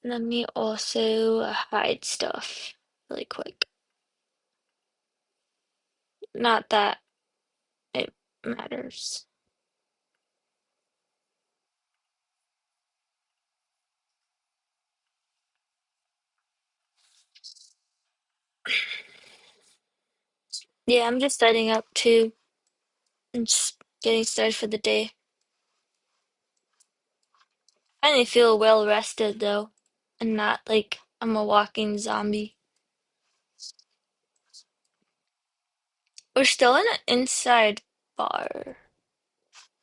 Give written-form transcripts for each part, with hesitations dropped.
Let me also hide stuff really quick. Not that it matters. Yeah, I'm just setting up too and just getting started for the day. I finally feel well rested though, and not like I'm a walking zombie. We're still in an inside bar,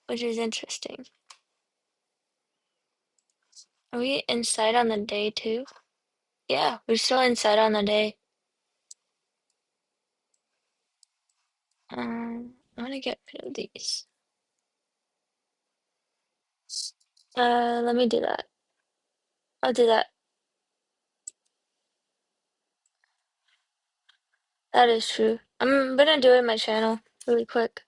which is interesting. Are we inside on the day too? Yeah, we're still inside on the day. I want to get rid of these. Let me do that. I'll do that. That is true. I'm gonna do it in my channel really quick.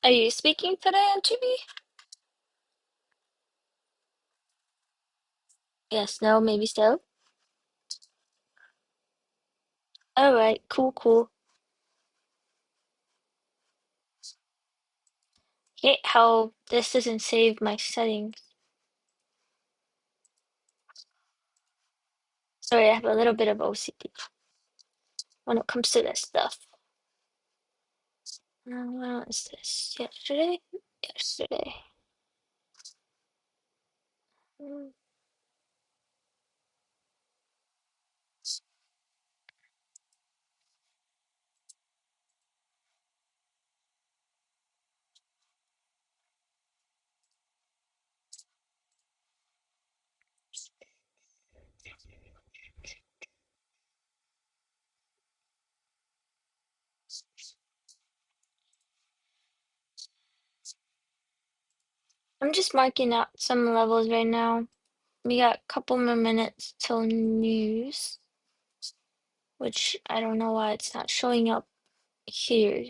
Are you speaking today on TV? Yes, no, maybe so. All right, cool, cool. Hate how this doesn't save my settings. Sorry, I have a little bit of OCD when it comes to this stuff. When was this? Yesterday? Yesterday. Mm. I'm just marking out some levels right now. We got a couple more minutes till news, which I don't know why it's not showing up here.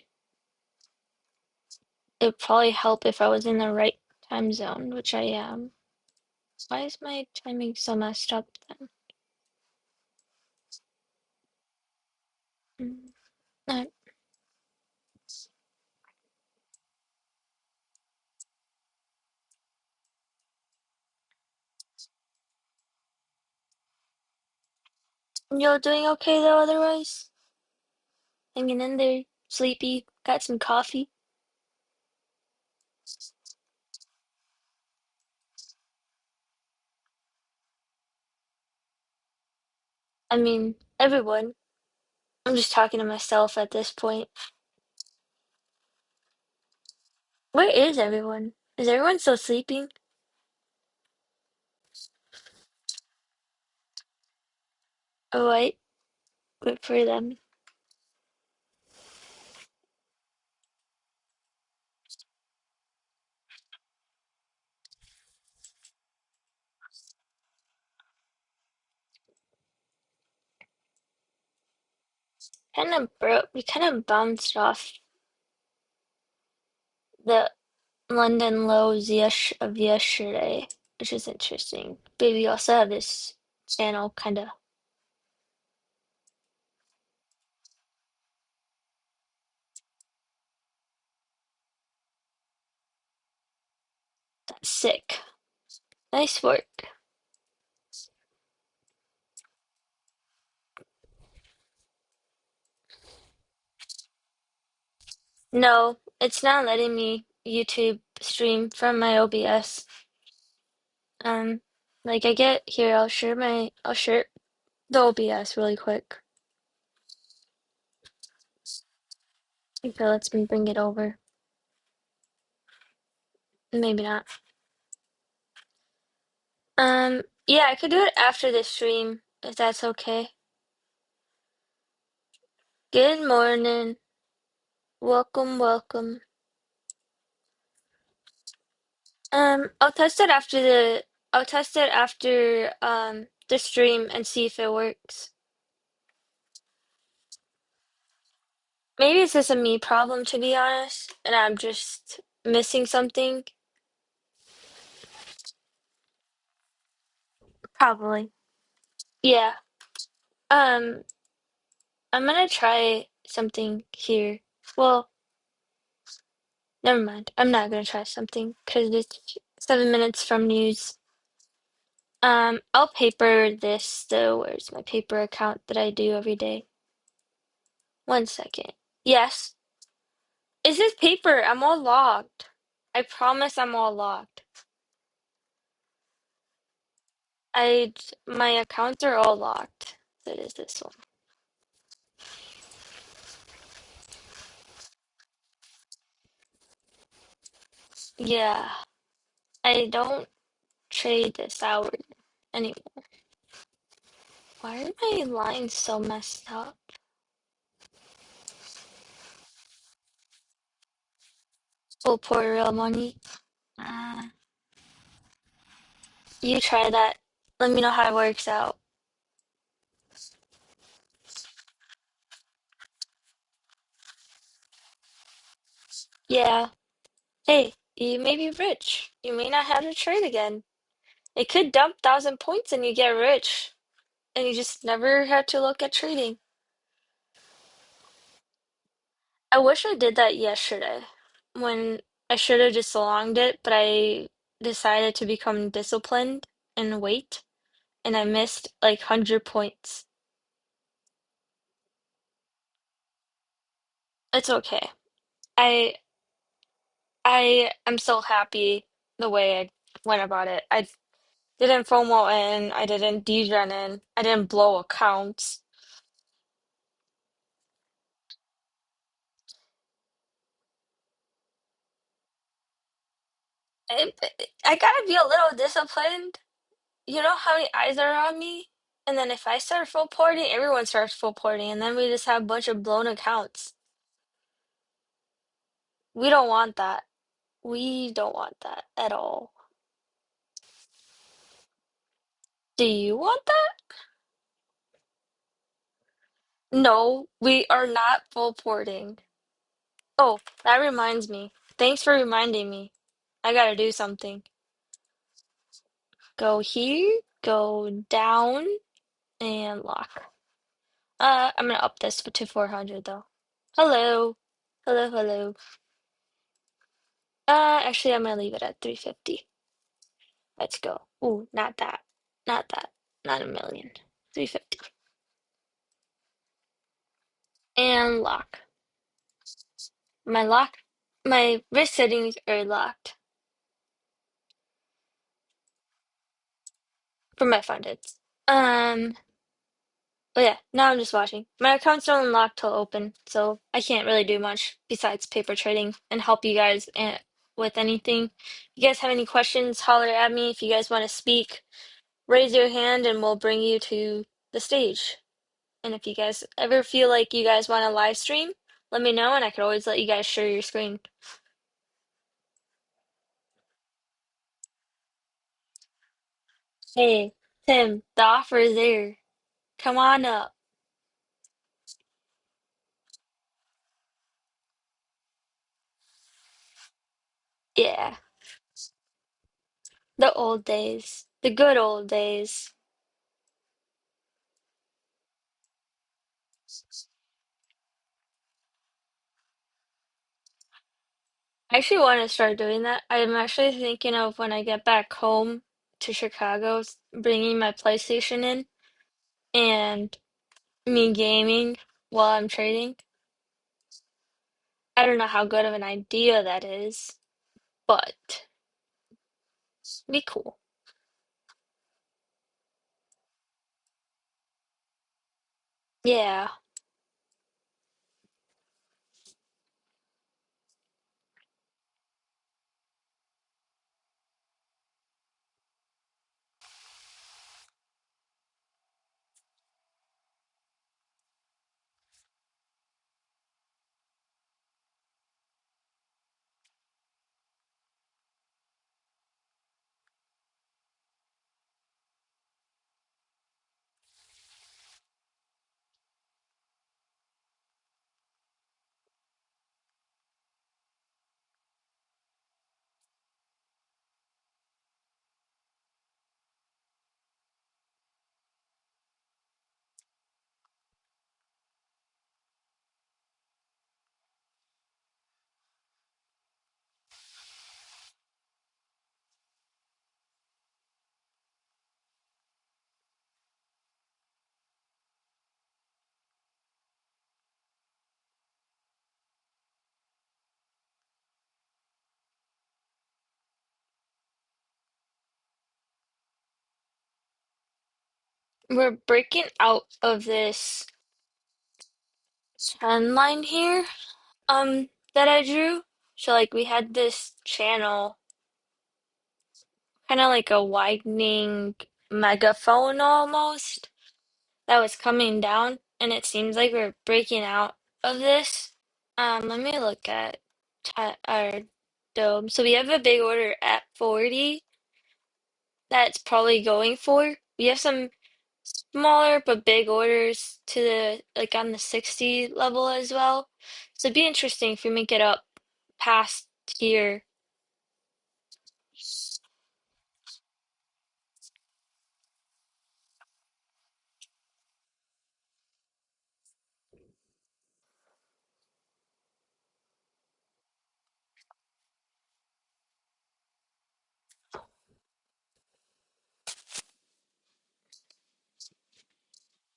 It'd probably help if I was in the right time zone, which I am. Why is my timing so messed up then? Mm, uh, You're doing okay though, otherwise? Hanging in there, sleepy, got some coffee. I mean, everyone. I'm just talking to myself at this point. Where is everyone? Is everyone still sleeping? Alright, good for them. We kind of bounced off the London lows of yesterday, which is interesting. But we also have this channel kind of sick. Nice work. No, it's not letting me YouTube stream from my OBS. Um, like I get here, I'll share the OBS really quick. If it lets me bring it over. Maybe not. Yeah, I could do it after the stream, if that's okay. Good morning. Welcome, welcome. I'll test it after the stream and see if it works. Maybe it's just a me problem, to be honest, and I'm just missing something. Probably. Yeah. Um, I'm gonna try something here. Well, never mind. I'm not gonna try something because it's 7 minutes from news. I'll paper this though. Where's my paper account that I do every day? 1 second. Yes. Is this paper? I'm all logged. I promise I'm all logged. My accounts are all locked. So it is this one. Yeah. I don't trade this hour anymore. Why are my lines so messed up? Full pour real money. Uh, you try that. Let me know how it works out. Yeah. Hey, you may be rich. You may not have to trade again. It could dump 1,000 points and you get rich. And you just never had to look at trading. I wish I did that yesterday when I should have just longed it, but I decided to become disciplined and wait, and I missed like 100 points. It's okay. I I am so happy the way I went about it. I didn't FOMO in, I didn't degen in, I didn't blow accounts. I gotta be a little disciplined. You know how many eyes are on me? And then if I start full porting, everyone starts full porting, and then we just have a bunch of blown accounts. We don't want that. We don't want that at all. Do you want that? No, we are not full porting. Oh, that reminds me. Thanks for reminding me. I gotta do something. Go here, go down, and lock. I'm gonna up this to 400 though. Hello. Hello, hello. Actually, I'm gonna leave it at 350. Let's go. Ooh, not that. Not that. Not a million. 350. And lock. My lock, my wrist settings are locked for my funded. Um, but yeah, now I'm just watching. My account's not unlocked till open, so I can't really do much besides paper trading and help you guys with anything. If you guys have any questions, holler at me. If you guys want to speak, raise your hand and we'll bring you to the stage. And if you guys ever feel like you guys want to live stream, let me know and I could always let you guys share your screen. Hey, Tim, the offer is there. Come on up. Yeah, the old days. The good old days. I actually want to start doing that. I'm actually thinking of when I get back home to Chicago, bringing my PlayStation in and me gaming while I'm trading. I don't know how good of an idea that is, but be cool. Yeah, we're breaking out of this trend line here, that I drew. So like we had this channel, kind of like a widening megaphone almost, that was coming down, and it seems like we're breaking out of this. Let me look at our dome. So we have a big order at 40 that's probably going for. We have some smaller but big orders to the like on the 60 level as well. So it'd be interesting if we make it up past here.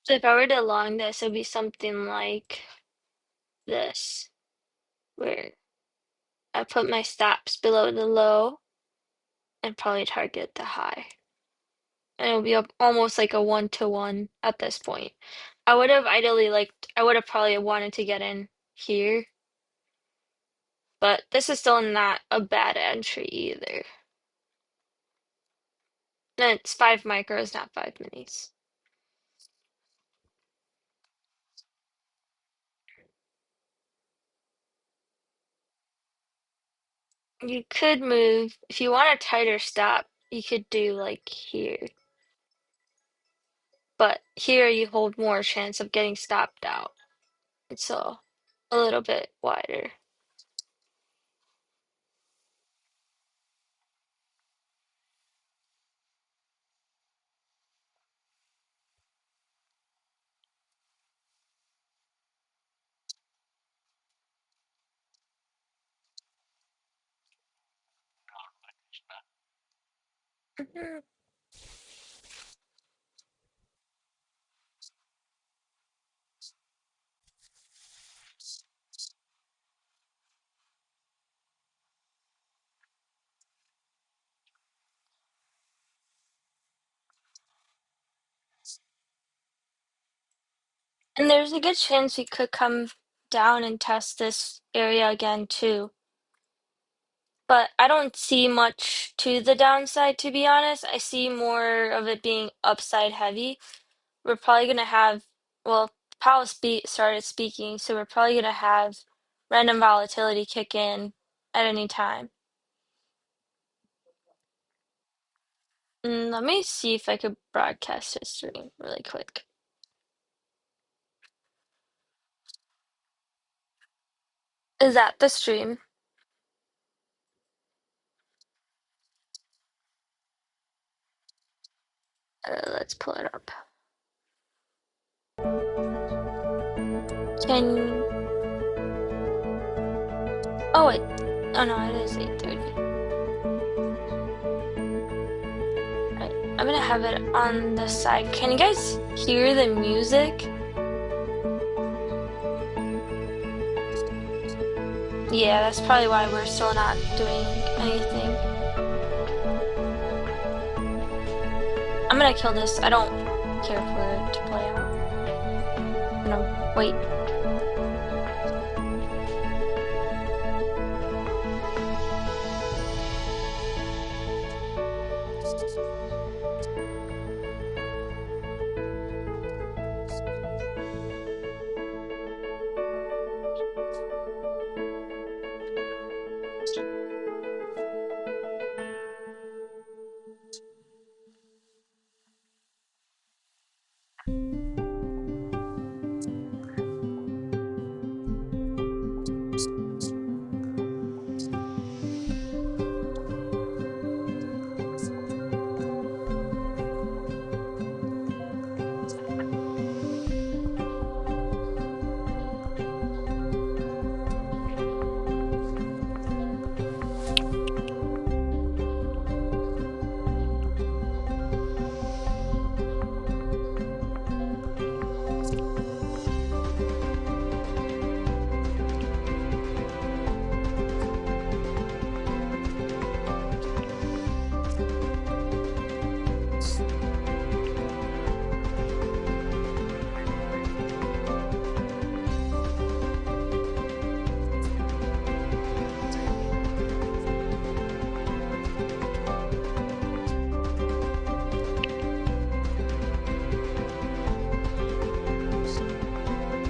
So if I were to long this, it'd be something like this, where I put my stops below the low and probably target the high. And it'll be almost like a one-to-one at this point. I would have ideally liked, I would have probably wanted to get in here, but this is still not a bad entry either. And it's 5 micros, not 5 minis. You could move, if you want a tighter stop, you could do like here. But here you hold more chance of getting stopped out. It's a little bit wider. Mhm. And there's a good chance we could come down and test this area again too. But I don't see much to the downside, to be honest. I see more of it being upside heavy. We're probably gonna have, well, Powell started speaking, so we're probably gonna have random volatility kick in at any time. Let me see if I could broadcast history really quick. Is that the stream? Let's pull it up. Can oh it oh no, it is 8:30. Right. I'm gonna have it on the side. Can you guys hear the music? Yeah, that's probably why we're still not doing anything. I'm gonna kill this. I don't care for it to play out. I'm gonna wait.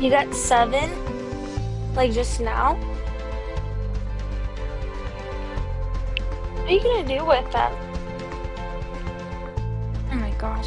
You got 7, like just now? What are you gonna do with that? Oh my god.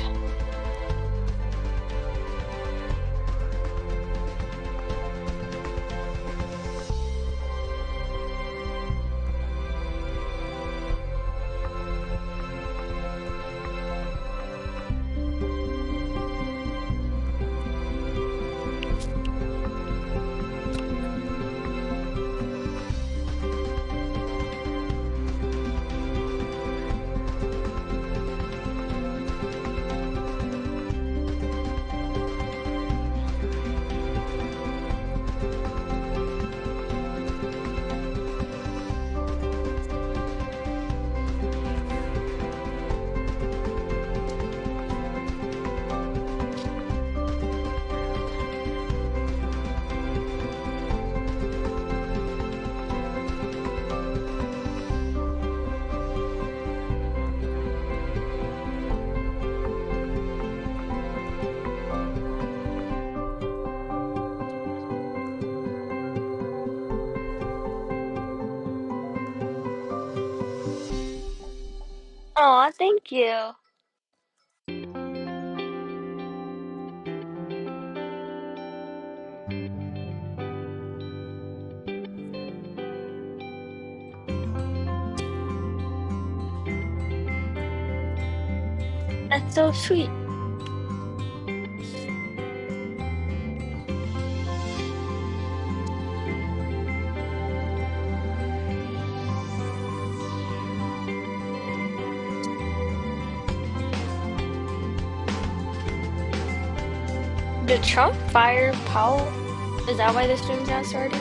Aw, thank you. That's so sweet. Did Trump fire Powell? Is that why the stream's not starting?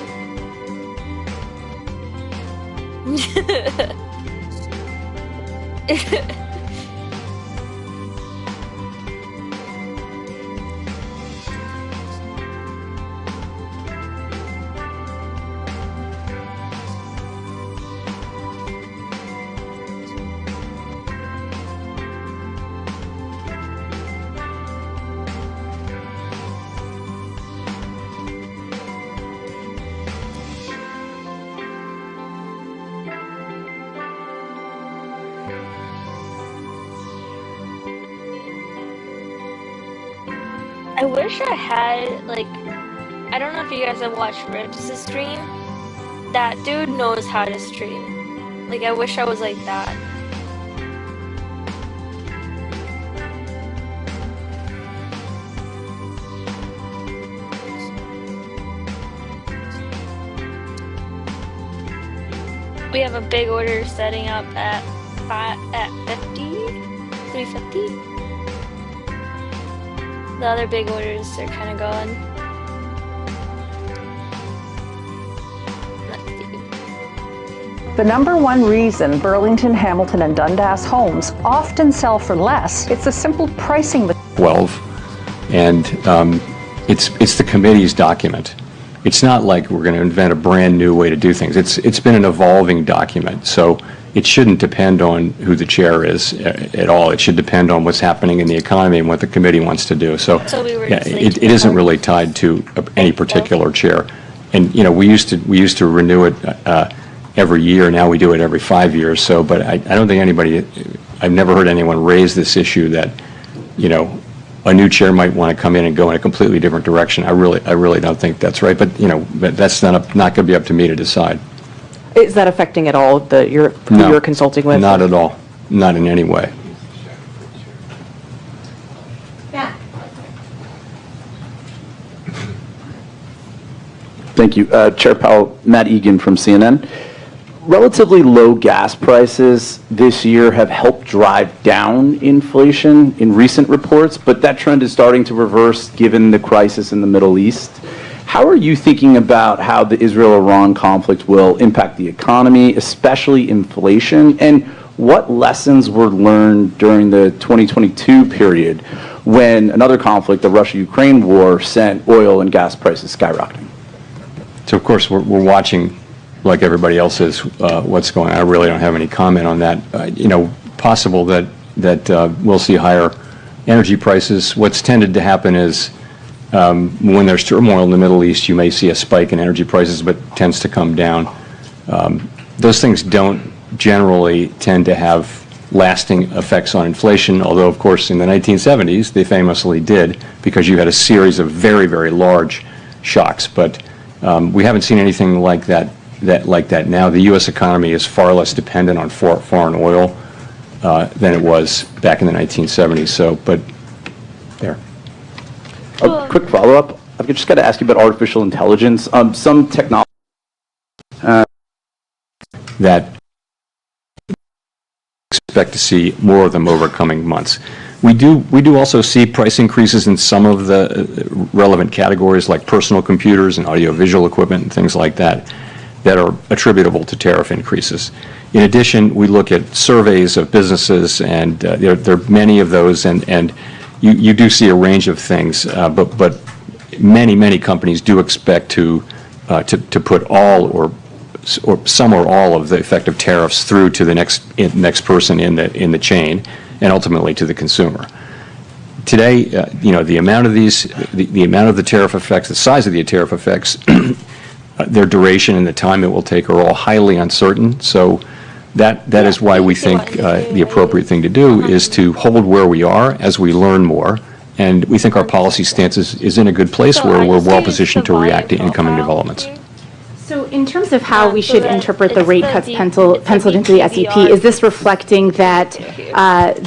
I wish I had, like, I don't know if you guys have watched Ribs' stream. That dude knows how to stream. Like, I wish I was like that. We have a big order setting up at 350. The other big orders are kind of going. Let's see. The number one reason Burlington, Hamilton, and Dundas homes often sell for less, it's a simple pricing. 12, and it's the committee's document. It's not like we're going to invent a brand new way to do things. It's been an evolving document, so it shouldn't depend on who the chair is at all. It should depend on what's happening in the economy and what the committee wants to do. So yeah, it isn't really tied to any particular chair. And you know, we used to renew it every year. Now we do it every 5 years. So, but I don't think anybody. I've never heard anyone raise this issue that, you know, a new chair might want to come in and go in a completely different direction. I really don't think that's right. But you know, that's not going to be up to me to decide. Is that affecting at all who you're consulting with? Not at all. Not in any way. Yeah. Thank you. Chair Powell, Matt Egan from CNN. Relatively low gas prices this year have helped drive down inflation in recent reports, but that trend is starting to reverse given the crisis in the Middle East. How are you thinking about how the Israel-Iran conflict will impact the economy, especially inflation, and what lessons were learned during the 2022 period when another conflict, the Russia-Ukraine war, sent oil and gas prices skyrocketing? So of course we're watching, like everybody else is, what's going on. I really don't have any comment on that. You know, possible that we'll see higher energy prices. What's tended to happen is when there's turmoil in the Middle East, you may see a spike in energy prices, but tends to come down. Those things don't generally tend to have lasting effects on inflation, although of course in the 1970s they famously did, because you had a series of very, very large shocks. But we haven't seen anything like that now. The U.S. economy is far less dependent on foreign oil than it was back in the 1970s. So, but there. A quick follow-up. I've just got to ask you about artificial intelligence. Some technology that expect to see more of them over coming months. We do also see price increases in some of the relevant categories like personal computers and audiovisual equipment and things like that are attributable to tariff increases. In addition, we look at surveys of businesses, and there are many of those, and you do see a range of things, but many companies do expect to put all or some or all of the effective tariffs through to the next person in the chain, and ultimately to the consumer. Today, you know, the amount of the amount of the tariff effects, the size of the tariff effects, their duration and the time it will take are all highly uncertain. So that is why we think the appropriate thing to do is to hold where we are as we learn more. And we think our policy stance is in a good place where we're well positioned to react to incoming developments. So in terms of how we should interpret the rate cuts penciled into the SEP, is this reflecting that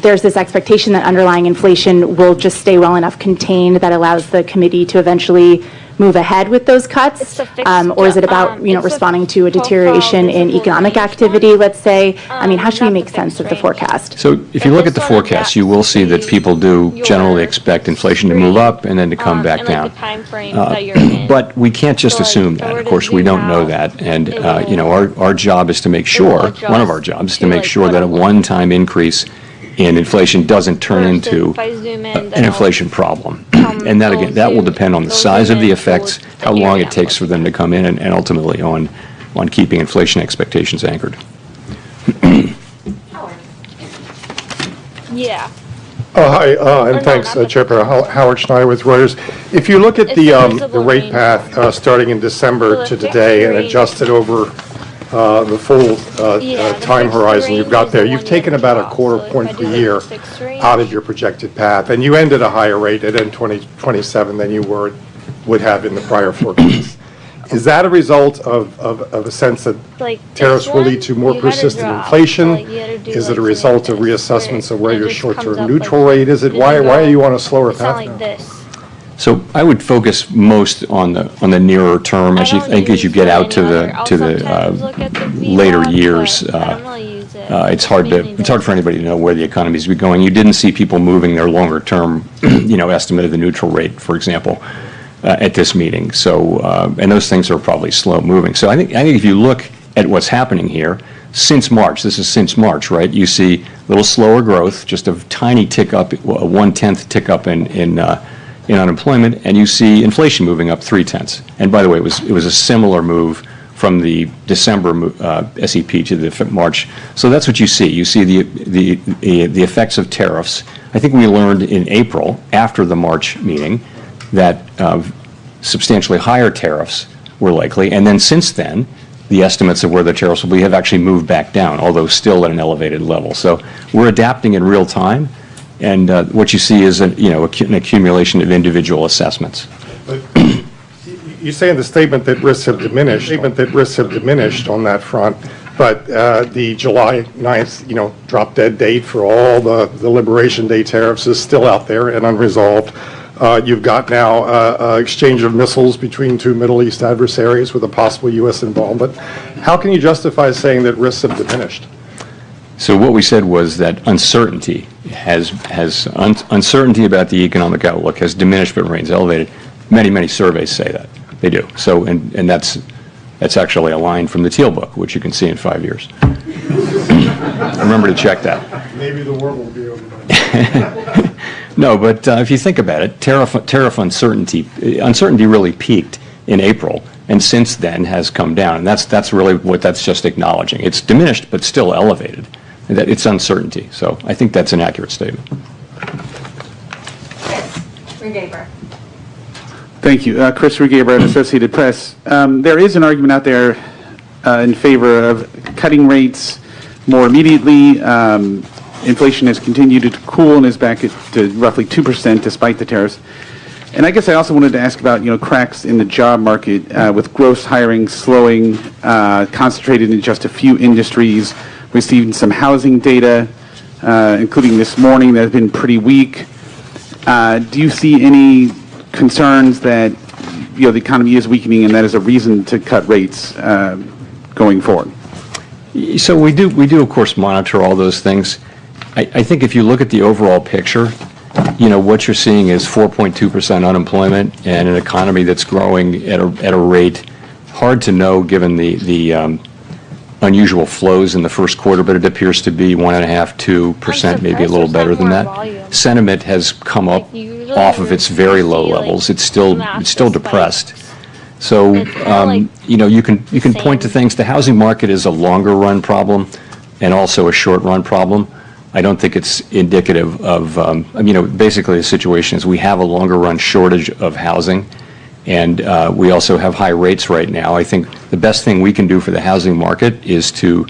there's this expectation that underlying inflation will just stay well enough contained that allows the committee to eventually move ahead with those cuts? Or is it about, you know, responding to a deterioration in economic activity, let's say? I mean, how should we make sense of the forecast? So if you look at the forecast, you will see that people do generally expect inflation to move up and then to come back down. But we can't just assume that. Of course, we don't know that. And, you know, our job is to make sure, one of our jobs is to make sure that a one-time increase in inflation doesn't turn into an inflation problem. And that, again, that will depend on the size of the effects, how long it takes for them to come in, and ultimately on keeping inflation expectations anchored. Yeah. Hi, and thanks, Chair Powell. Howard Schneider with Reuters. If you look at the rate path starting in December to today and adjusted over the full Yeah, the time fixed horizon rate you've got is there. the You've one taken you about a draw. quarter So if point I per do, like, year the fixed rate- out of your projected path, and you ended a higher rate at N2027 than you would have in the prior forecast. Is that a result of a sense that Like tariffs this will one, lead to more you had to persistent drop, inflation? so, like, you had to do, Is it like, a result of something like this, reassessments of where it your just comes short-term up neutral like rate is? it Why doesn't are go- you on a slower It's not path like now? this. So I would focus most on the nearer term as you don't think as you use get it out to any the other. I'll to the sometimes look at the later VWAP, years. but I don't really use it. It's hard for anybody to know where the economy is going. You didn't see people moving their longer term, estimate of the neutral rate, for example, at this meeting. So, and those things are probably slow moving. So I think if you look at what's happening here since March, this is since March, right? You see a little slower growth, just a tiny tick up, a 1/10 tick up in unemployment, and you see inflation moving up 0.3. And by the way, it was a similar move from the December SEP to the March. So that's what you see. You see the effects of tariffs. I think we learned in April, after the March meeting, that substantially higher tariffs were likely. And then since then, the estimates of where the tariffs will be have actually moved back down, although still at an elevated level. So we're adapting in real time. And what you see is an accumulation of individual assessments. You say in the statement that risks have diminished on that front, but the July 9th, drop dead date for all the Liberation Day tariffs is still out there and unresolved. You've got now exchange of missiles between two Middle East adversaries with a possible U.S. involvement. How can you justify saying that risks have diminished? So what we said was that uncertainty uncertainty about the economic outlook has diminished but remains elevated. Many surveys say that. They do. So, and that's actually a line from the Teal book, which you can see in 5 years. Remember to check that. Maybe the war will be over by then. No, but if you think about it, tariff uncertainty really peaked in April, and since then has come down, and that's really what that's just acknowledging. It's diminished, but still elevated. That it's uncertainty. So I think that's an accurate statement. Regaber. Thank you. Chris Regaber at Associated Press. There is an argument out there in favor of cutting rates more immediately. Inflation has continued to cool and is back to roughly 2% despite the tariffs. And I guess I also wanted to ask about, cracks in the job market with gross hiring slowing, concentrated in just a few industries. We've seen some housing data, including this morning, that has been pretty weak. Do you see any concerns that the economy is weakening and that is a reason to cut rates going forward? So we do of course monitor all those things. I think if you look at the overall picture, what you're seeing is 4.2% unemployment and an economy that's growing at a rate hard to know given the unusual flows in the first quarter, but it appears to be 1.5–2%, maybe a little better than that. Sentiment has come up off of its very low levels. It's still depressed. So you can point to things. The housing market is a longer run problem and also a short run problem. I don't think it's indicative of basically the situation is we have a longer run shortage of housing. And we also have high rates right now. I think the best thing we can do for the housing market is to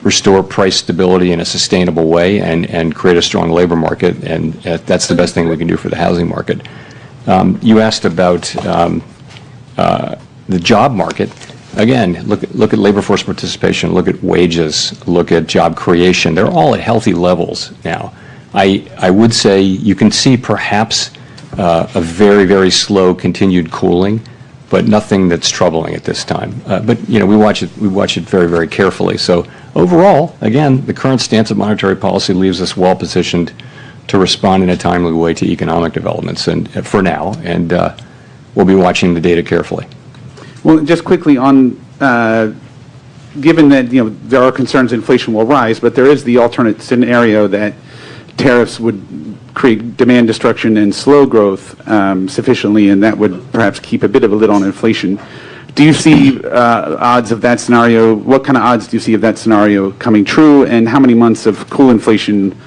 restore price stability in a sustainable way and create a strong labor market. And that's the best thing we can do for the housing market. You asked about the job market. Again, look at labor force participation, look at wages, look at job creation. They're all at healthy levels now. I would say you can see perhaps a very slow continued cooling, but nothing that's troubling at this time. But we watch it very carefully. So overall, again, the current stance of monetary policy leaves us well positioned to respond in a timely way to economic developments, and for now, and we'll be watching the data carefully. Well, just quickly on, given that there are concerns inflation will rise, but there is the alternate scenario that tariffs would create demand destruction and slow growth sufficiently, and that would perhaps keep a bit of a lid on inflation. Do you see odds of that scenario? What kind of odds do you see of that scenario coming true, and how many months of cool inflation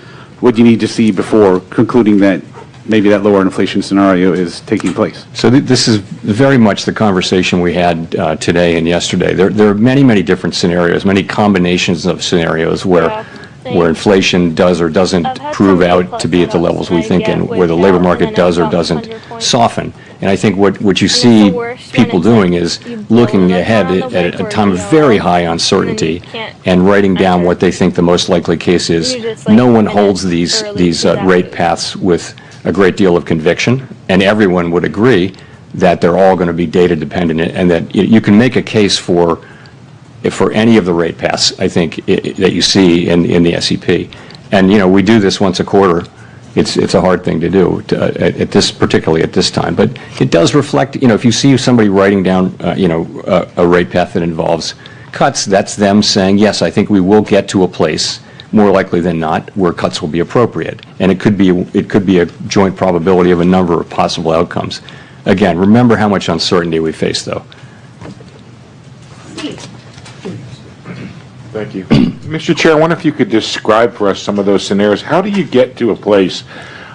would you need to see before concluding that maybe that lower inflation scenario is taking place. So this is very much the conversation we had today and yesterday. There are many, many different scenarios, many combinations of scenarios where same. inflation does or doesn't I've had prove some out to be at the setups levels we that I think get and where the wiped labor out, and market then does I or bump doesn't 100 points. soften. And I think what you And it's the see worst when people it's like doing is you blow looking the ahead car on the at whip a or time of yellow, very high and then you uncertainty can't and writing down enter. what they think the most likely case is. You just, like, No one minutes holds these early to that rate move. paths with a great deal of conviction, and everyone would agree that they're all going to be data dependent, and that you can make a case for any of the rate paths, I think, that you see in the SEP. And, we do this once a quarter. It's a hard thing to do particularly at this time. But it does reflect, if you see somebody writing down, a rate path that involves cuts, that's them saying, yes, I think we will get to a place, more likely than not, where cuts will be appropriate. And it could be a joint probability of a number of possible outcomes. Again, remember how much uncertainty we face, though. Thank you. Mr. Chair, I wonder if you could describe for us some of those scenarios. How do you get to a place?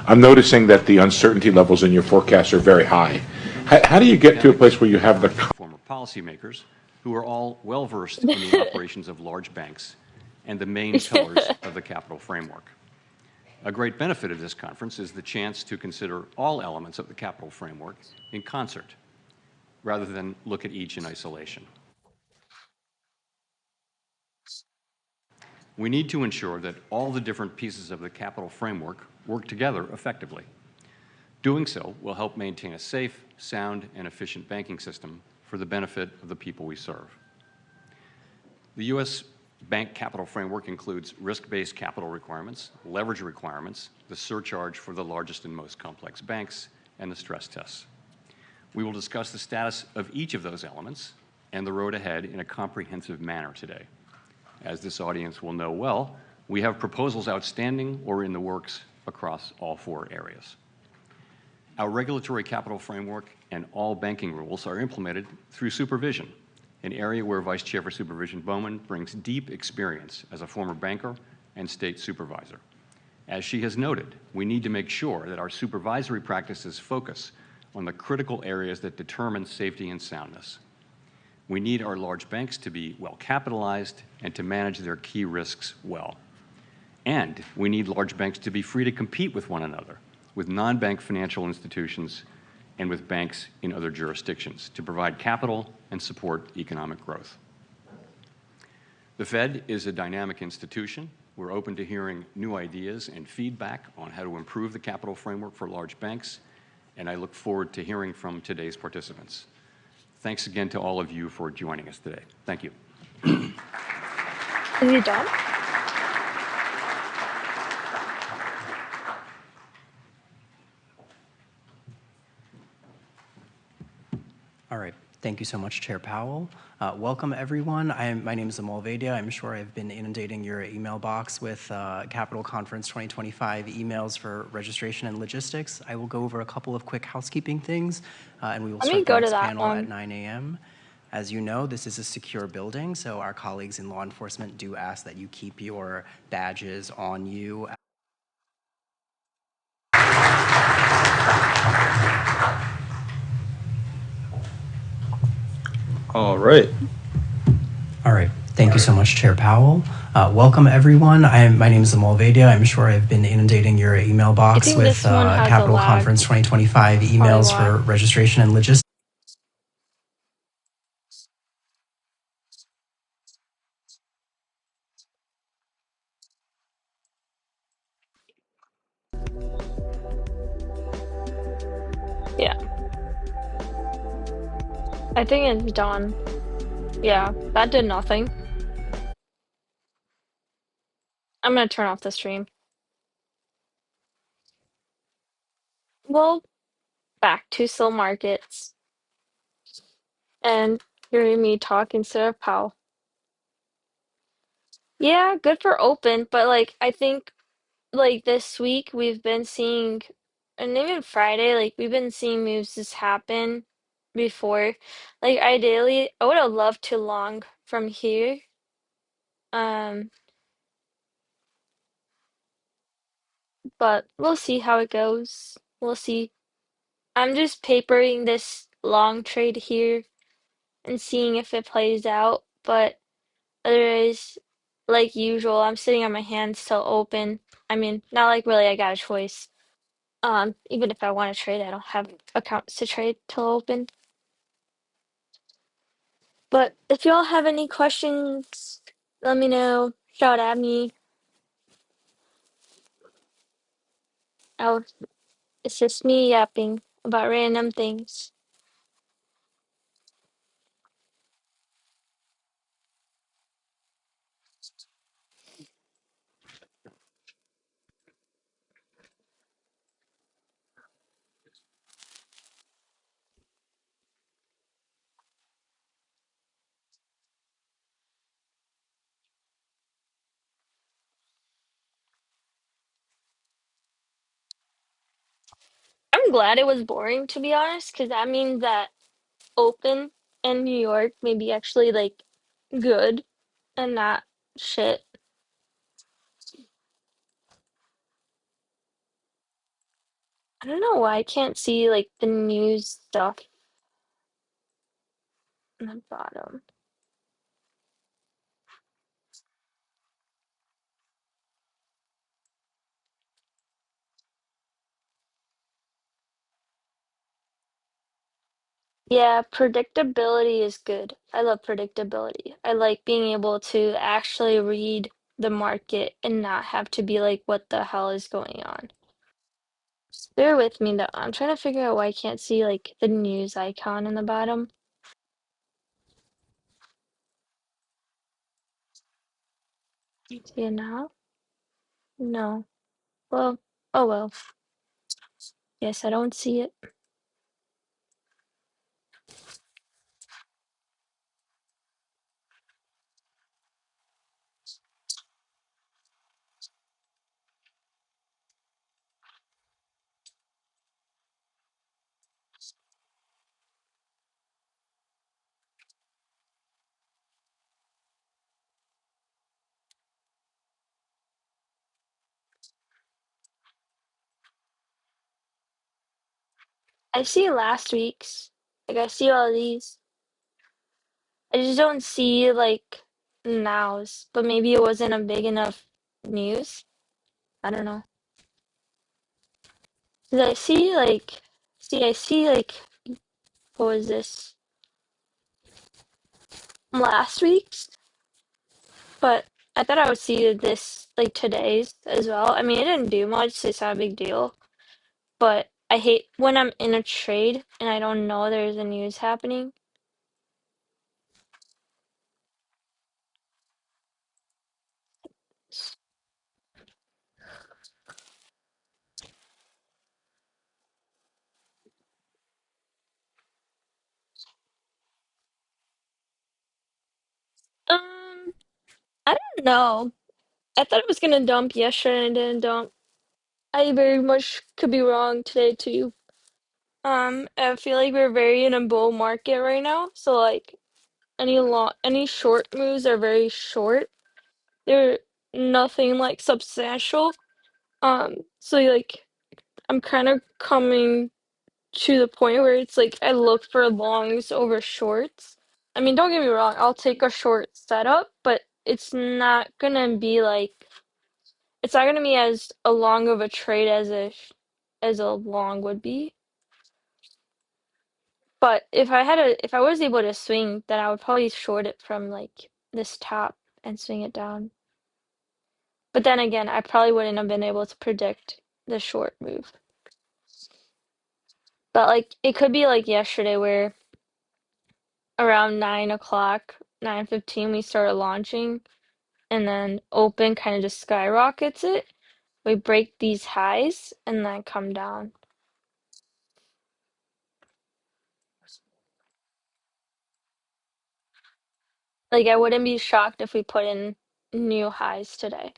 I'm noticing that the uncertainty levels in your forecasts are very high. How do you get to a place where you have the Former policymakers who are all well-versed in the operations of large banks and the main pillars of the capital framework. A great benefit of this conference is the chance to consider all elements of the capital framework in concert, rather than look at each in isolation. We need to ensure that all the different pieces of the capital framework work together effectively. Doing so will help maintain a safe, sound, and efficient banking system for the benefit of the people we serve. The U.S. bank capital framework includes risk-based capital requirements, leverage requirements, the surcharge for the largest and most complex banks, and the stress tests. We will discuss the status of each of those elements and the road ahead in a comprehensive manner today. As this audience will know well, we have proposals outstanding or in the works across all four areas. Our regulatory capital framework and all banking rules are implemented through supervision, an area where Vice Chair for Supervision Bowman brings deep experience as a former banker and state supervisor. As she has noted, we need to make sure that our supervisory practices focus on the critical areas that determine safety and soundness. We need our large banks to be well capitalized and to manage their key risks well. And we need large banks to be free to compete with one another, with non-bank financial institutions and with banks in other jurisdictions to provide capital and support economic growth. The Fed is a dynamic institution. We're open to hearing new ideas and feedback on how to improve the capital framework for large banks, and I look forward to hearing from today's participants. Thanks again to all of you for joining us today. Thank you. Are you done? All right. Thank you so much, Chair Powell. Welcome, everyone. My name is Amal Vaidya. I'm sure I've been inundating your email box with Capital Conference 2025 emails for registration and logistics. I will go over a couple of quick housekeeping things, and we will start the next panel at 9 a.m. As you know, this is a secure building, so our colleagues in law enforcement do ask that you keep your badges on you. All right. All right. Thank you so much, Chair Powell. Welcome, everyone. My name is Amal Vaidya. I'm sure I've been inundating your email box with Capital Conference 2025 emails for registration and logistics. Yeah. I think it's done. Yeah, that did nothing. I'm gonna turn off the stream. Well, back to slow markets. And hearing me talk instead of Powell. Yeah, good for open, but like I think like this week we've been seeing, and even Friday, like we've been seeing moves just happen before. Like ideally, I would have loved to long from here. But we'll see how it goes. we'll see. I'm just papering this long trade here and seeing if it plays out, but otherwise, like usual, I'm sitting on my hands till open. I mean, not like really I got a choice. Even if I want to trade, I don't have accounts to trade till open. But if y'all have any questions, let me know. Shout at me. I'll, it's just me yapping about random things. I'm glad it was boring, to be honest, because that means that open in New York may be actually like good and not shit. I don't know why I can't see like the news stuff on the bottom. Yeah, predictability is good. I love predictability. I like being able to actually read the market and not have to be like, what the hell is going on? Just bear with me though. I'm trying to figure out why I can't see like the news icon in the bottom. See it now? No. Well, oh well. Yes, I don't see it. I see last week's. Like I see all these. I just don't see like nows, but maybe it wasn't a big enough news. I don't know. 'Cause I see like, see, I see like, what was this? Last week's, but I thought I would see this like today's as well. I mean, it didn't do much, so it's not a big deal. But I hate when I'm in a trade and I don't know there's a news happening. Um, I don't know. I thought it was gonna dump yesterday and it didn't dump. I very much could be wrong today too. I feel like we're very in a bull market right now, so like any short moves are very short. They're nothing like substantial. So like I'm kind of coming to the point where it's like I look for longs over shorts. I mean, don't get me wrong, I'll take a short setup, but it's not gonna be as a long of a trade as a long would be. But if I was able to swing, then I would probably short it from like this top and swing it down. But then again, I probably wouldn't have been able to predict the short move. But like it could be like yesterday where around 9 o'clock, 9:15 we started launching and then open kind of just skyrockets it. We break these highs and then come down. Like I wouldn't be shocked if we put in new highs today.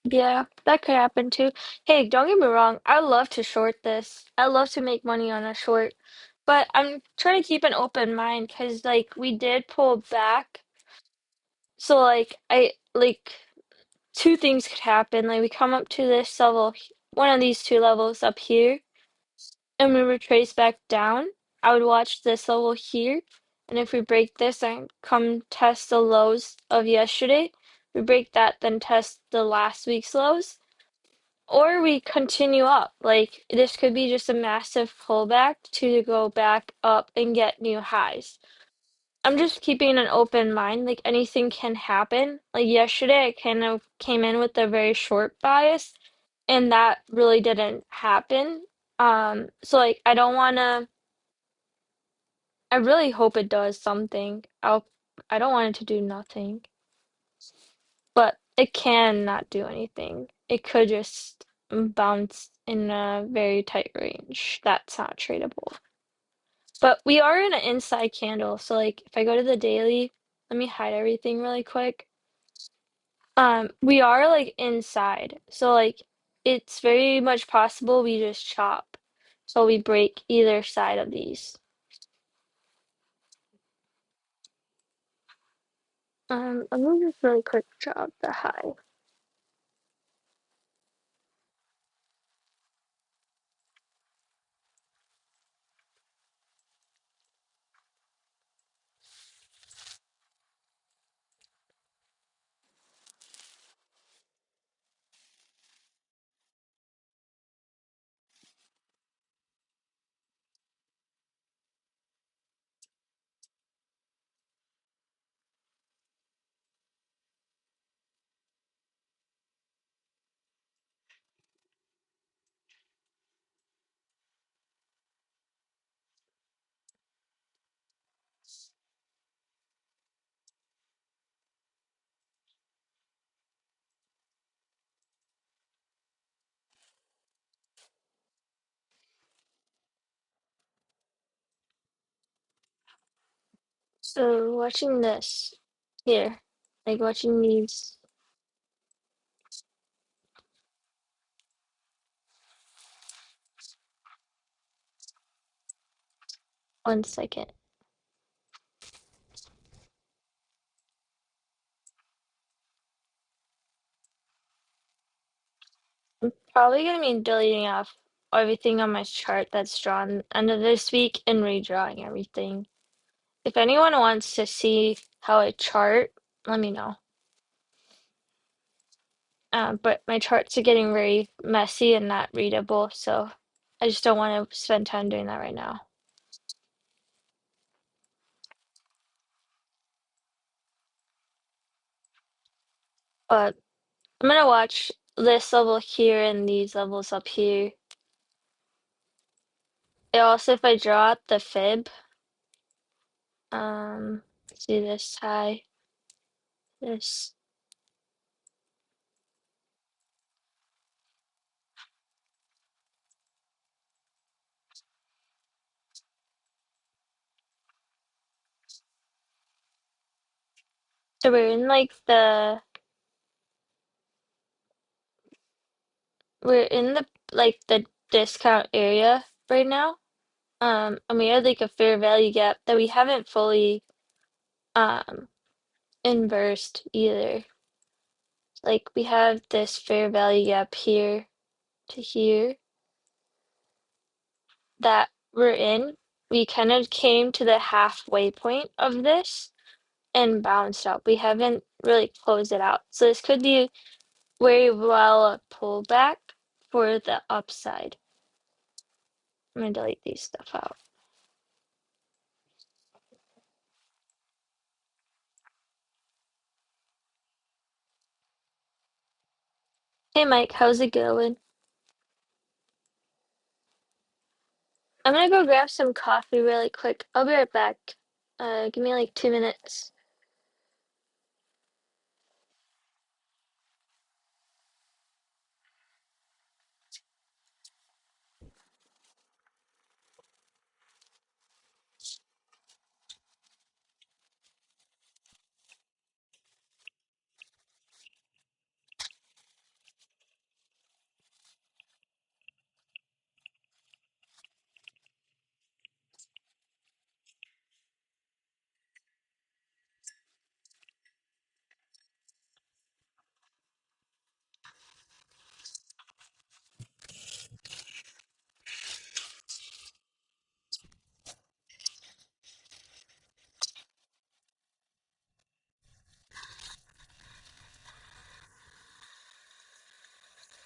Yeah, that could happen too. Hey, don't get me wrong, I love to short this. I love to make money on a short, but I'm trying to keep an open mind because like we did pull back. So like two things could happen. Like we come up to this level, one of these two levels up here, and we retrace back down. I would watch this level here, and if we break this and come test the lows of yesterday, we break that, then test the last week's lows. Or we continue up. Like this could be just a massive pullback to go back up and get new highs. I'm just keeping an open mind. Like anything can happen. Like yesterday, I kind of came in with a very short bias, and that really didn't happen. So like I don't wanna. I really hope it does something. I don't want it to do nothing, but it can not do anything. It could just bounce in a very tight range. That's not tradable. But we are in an inside candle, so like if I go to the daily, let me hide everything really quick. We are like inside, so like it's very much possible we just chop. So we break either side of these. I'm gonna just really quick chop the high. So watching this here, like watching these. One second. I'm probably gonna be deleting off everything on my chart that's drawn end of this week and redrawing everything. If anyone wants to see how I chart, let me know. But my charts are getting very messy and not readable, so I just don't want to spend time doing that right now. But I'm gonna watch this level here and these levels up here. And also, if I draw out the fib, see this high, this. So we're in the like the discount area right now. And we had like a fair value gap that we haven't fully um inversed either. Like we have this fair value gap here to here that we're in. we kind of came to the halfway point of this and bounced up. We haven't really closed it out. So this could be very well a pullback for the upside. I'm gonna delete these stuff out. Hey Mike, how's it going? I'm gonna go grab some coffee really quick. I'll be right back. Give me like 2 minutes.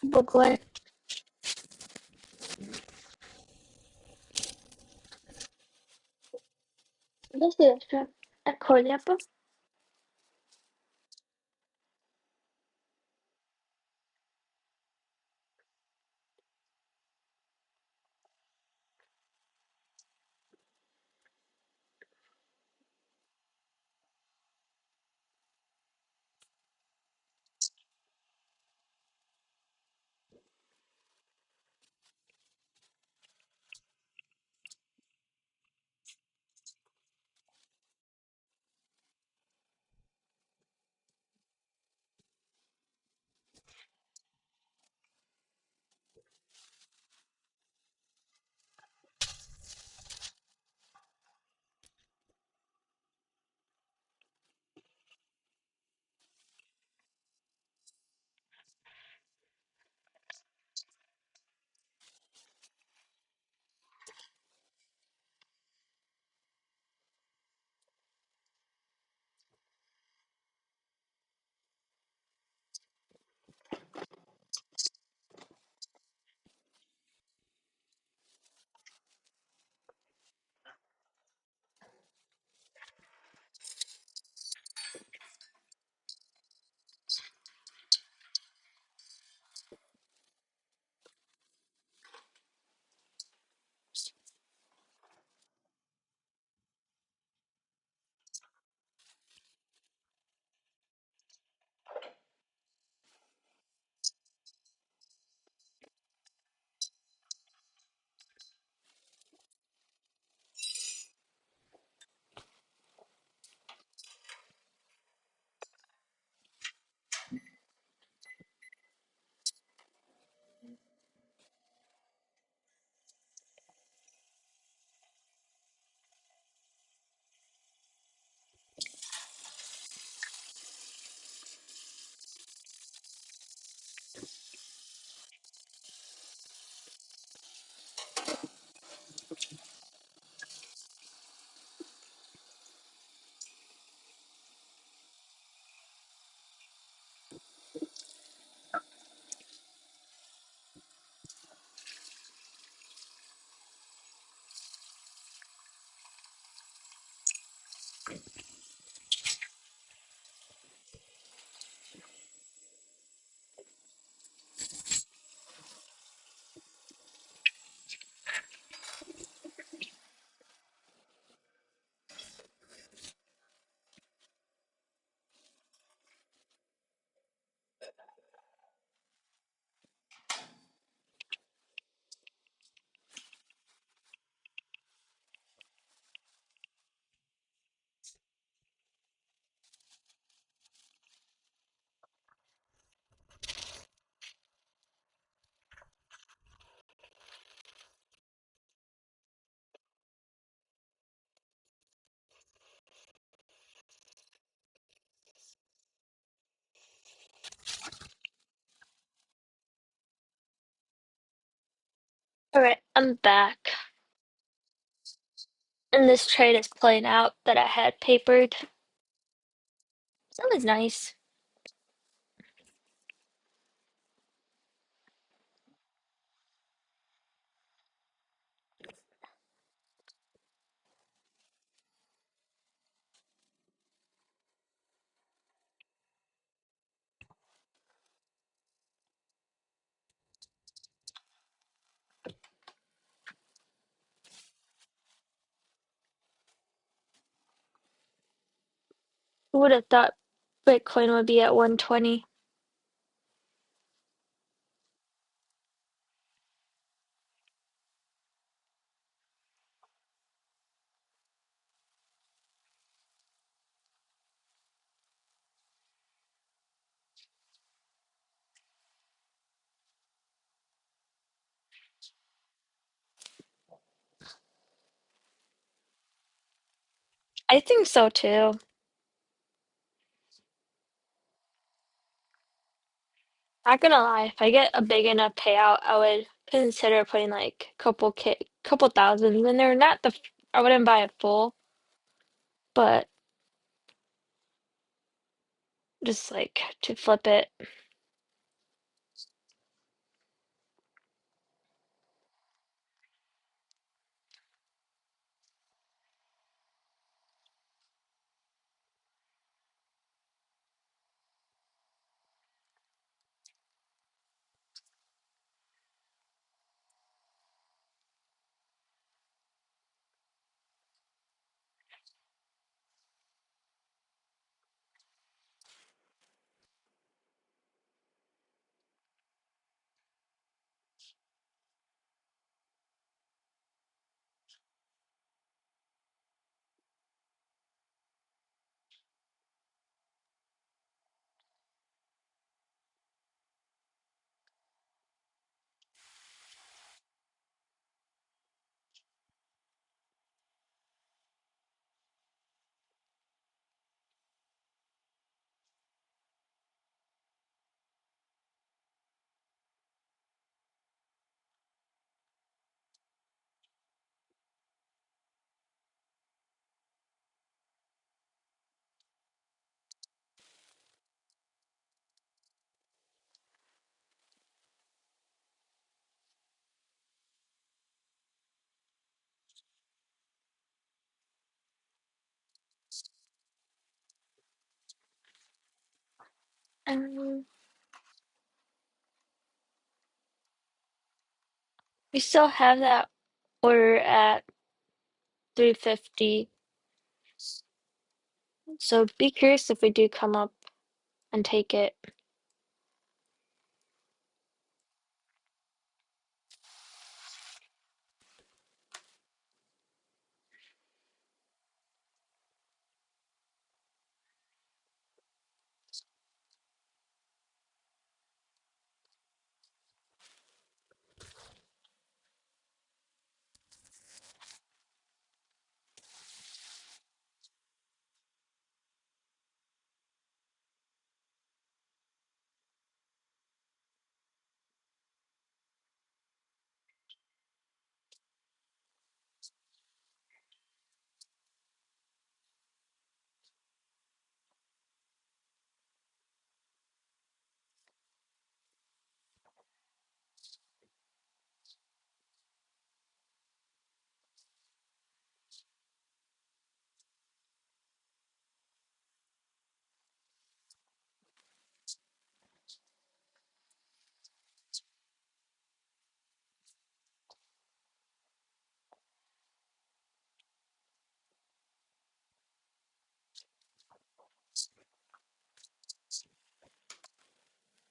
Booklet. Adesso riesco a coglierlo. All right, I'm back. And this trade is playing out that I had papered. So that was nice. Who would have thought Bitcoin would be at 120? I think so too. Not gonna lie, if I get a big enough payout, I would consider putting like couple thousands in there. Not the, I wouldn't buy it full, but just like to flip it. Um, we still have that order at 350. So be curious if we do come up and take it.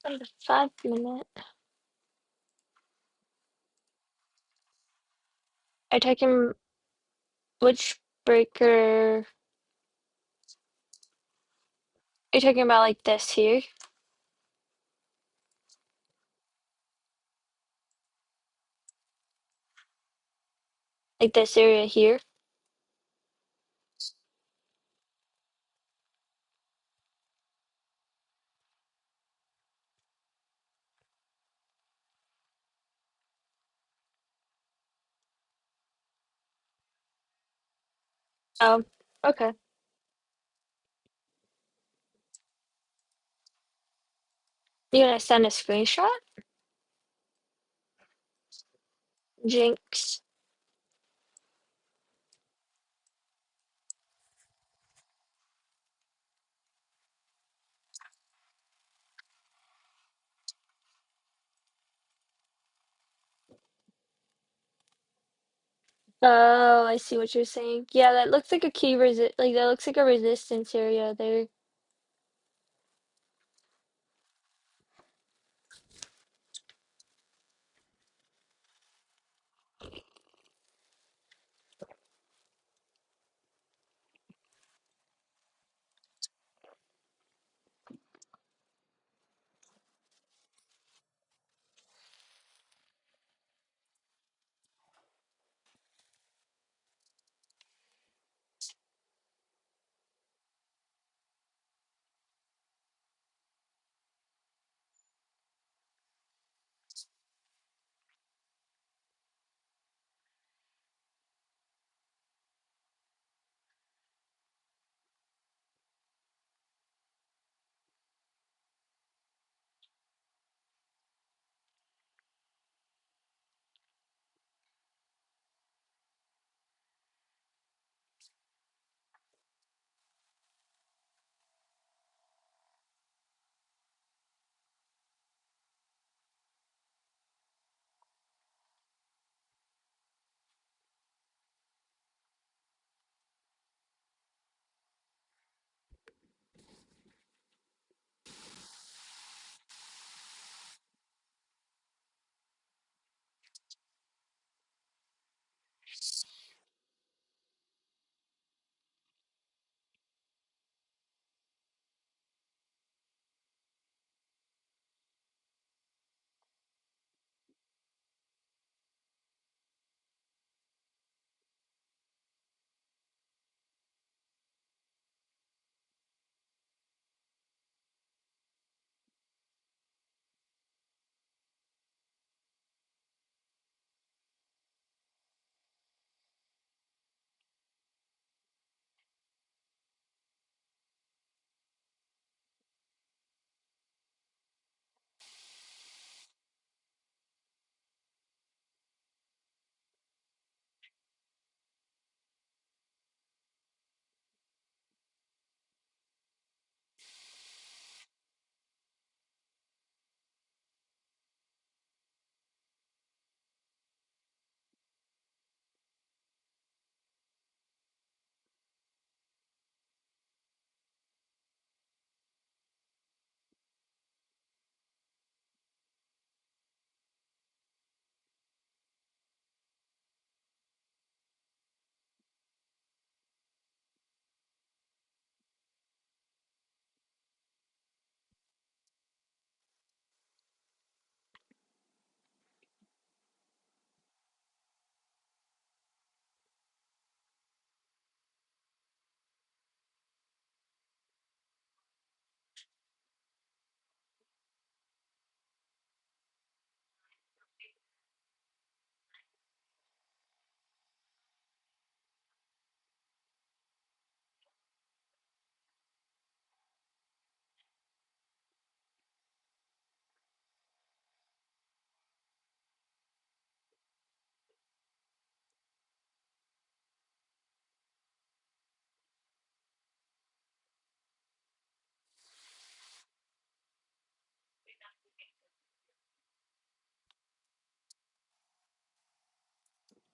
On the 5 minute. I taking which breaker? Are you talking about like this here? Like this area here? Okay. You gonna send a screenshot? Jinx. Oh, I see what you're saying. Yeah, that looks like a like that looks like a resistance area there.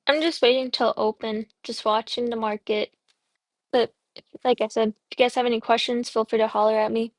I'm just waiting till open, just watching the market. But like I said, if you guys have any questions, feel free to holler at me.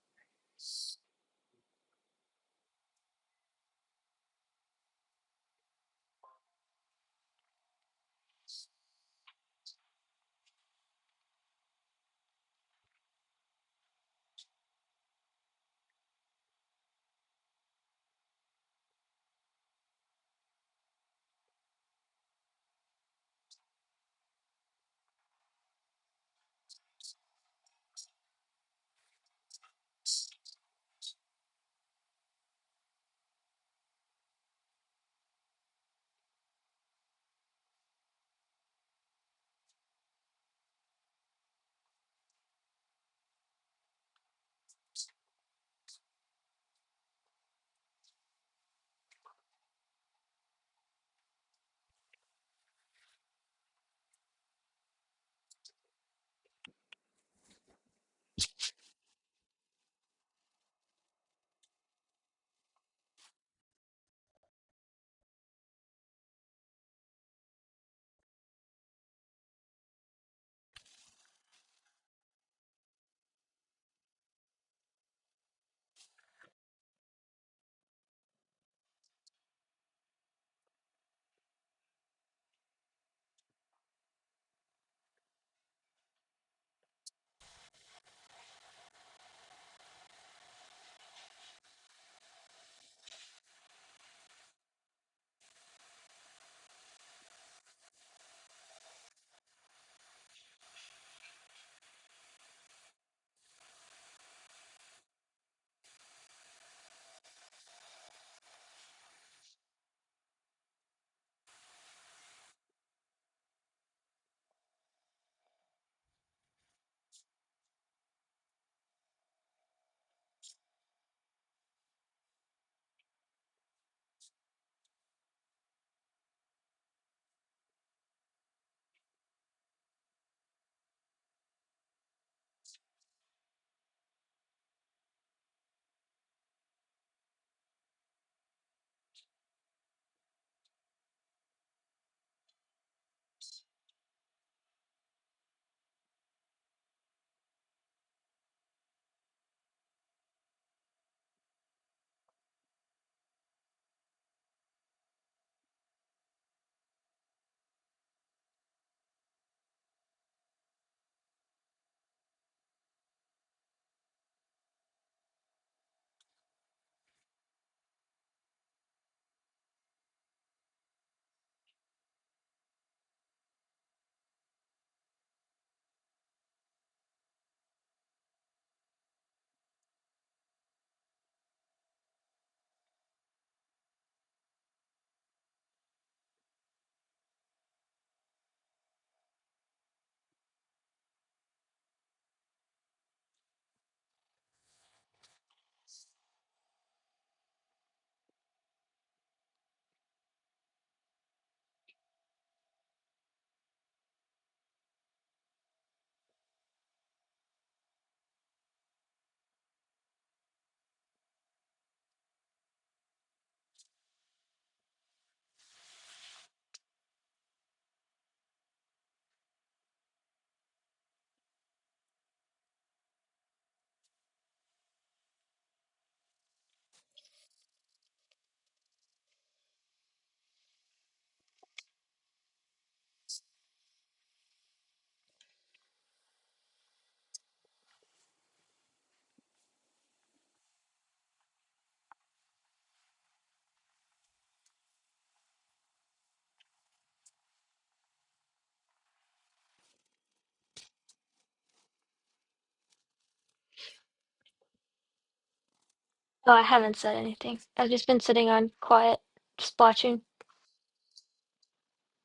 Oh, I haven't said anything. I've just been sitting on quiet, just watching.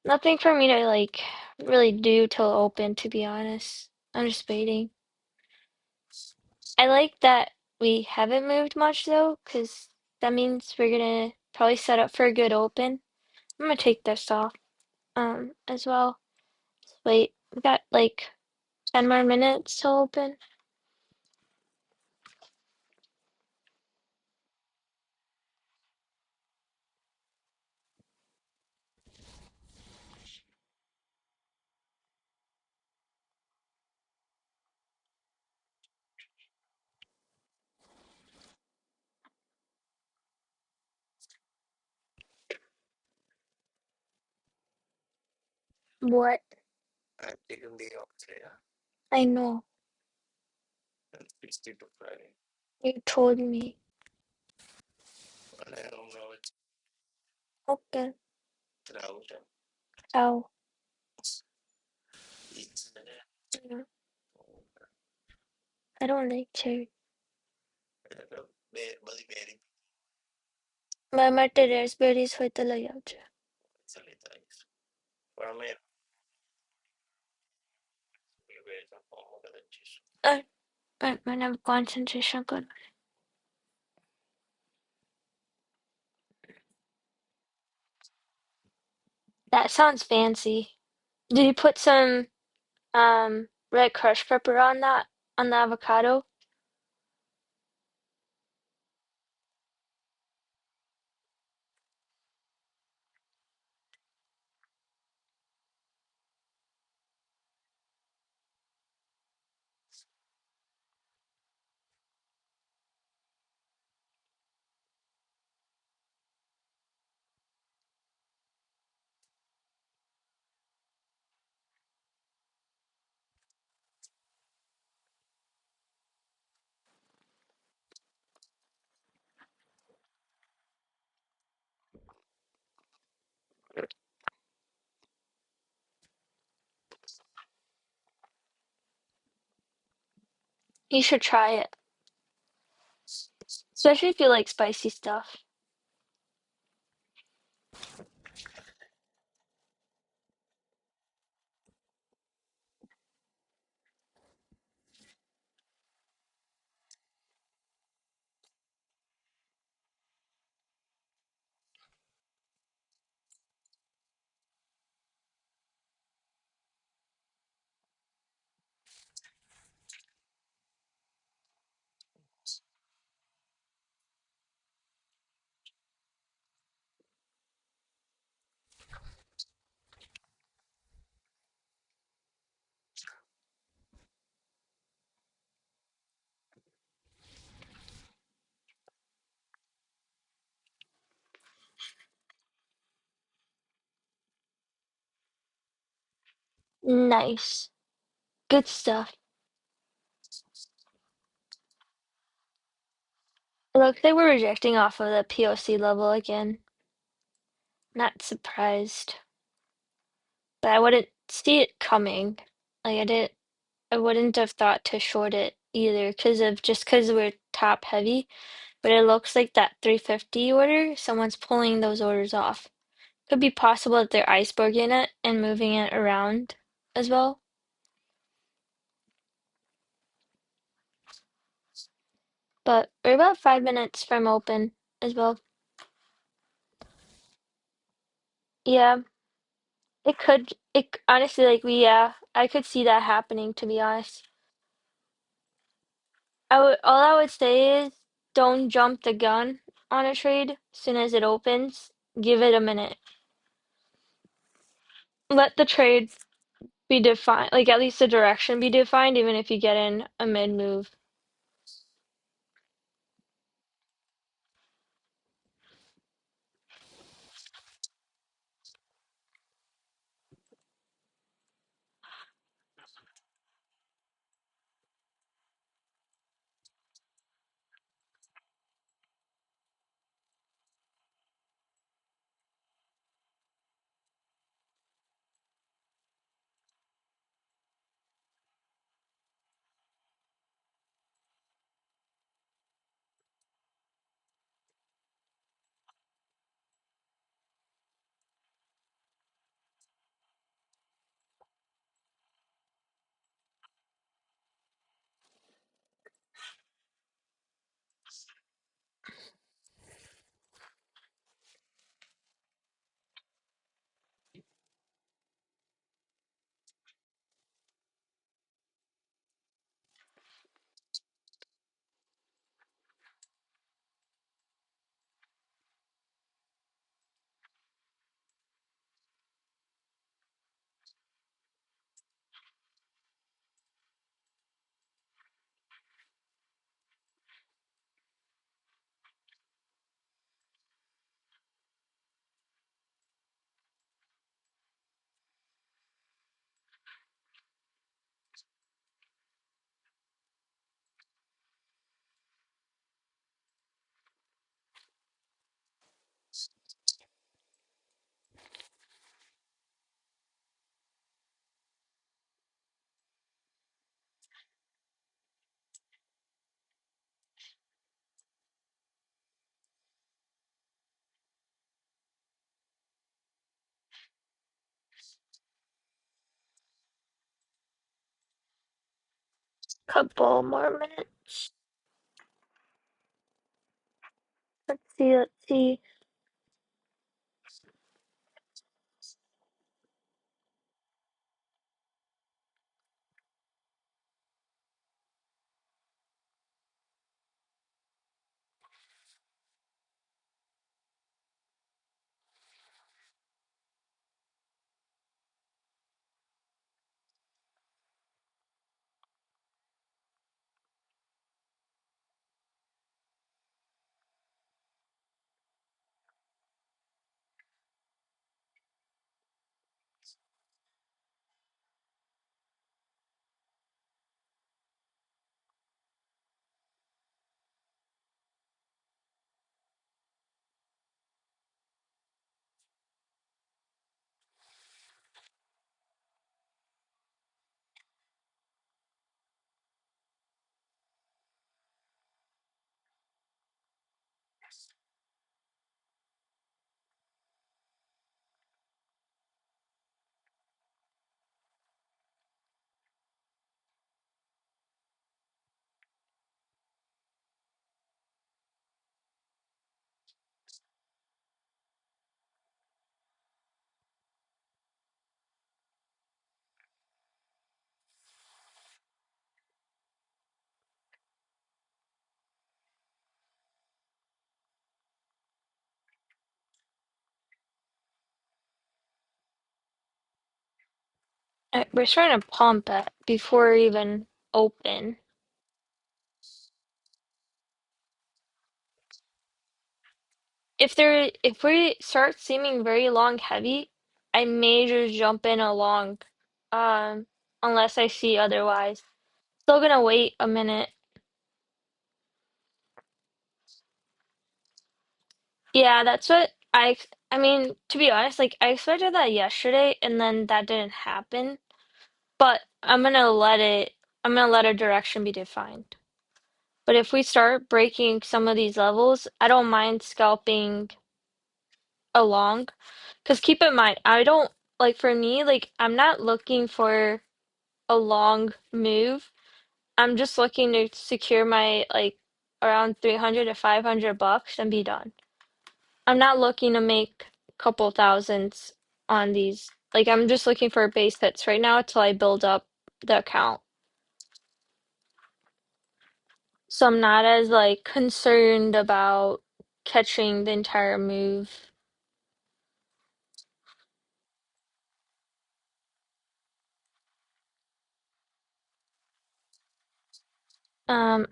Nothing for me to like really do till open, to be honest. I'm just waiting. I like that we haven't moved much though, because that means we're gonna probably set up for a good open. I'm gonna take this off as well. Wait, we got like 10 more minutes till open. What? I know. You told me. Okay. Oh. Yeah. I don't like cherry. માટે raspberries હોય તો લઈ આવજો. મને concentration કર. That sounds fancy. Did you put some red crushed pepper on that on the avocado? You should try it, especially if you like spicy stuff. Nice. Good stuff. It looks like we're rejecting off of the POC level again. Not surprised. But I wouldn't see it coming. I wouldn't have thought to short it either because we're top heavy. But it looks like that 350 order, someone's pulling those orders off. Could be possible that they're iceberging it and moving it around as well. But we're about 5 minutes from open as well. Yeah, it honestly, like, I could see that happening, to be honest. All I would say is don't jump the gun on a trade as soon as it opens. Give it a minute. Let the trade be defined, like at least the direction be defined, even if you get in a mid move. Couple more minutes. Let's see, let's see. We're starting to pump it before even open. If we start seeming very long heavy, I may just jump in along, um, unless I see otherwise. Still gonna wait a minute. Yeah, that's what I mean, to be honest, like I expected that yesterday and then that didn't happen. But I'm gonna let a direction be defined. But if we start breaking some of these levels, I don't mind scalping along. Because keep in mind, I don't like for me, like I'm not looking for a long move. I'm just looking to secure my like around 300 to 500 bucks and be done. I'm not looking to make a couple thousands on these. Like I'm just looking for base hits right now until I build up the account. So I'm not as like concerned about catching the entire move.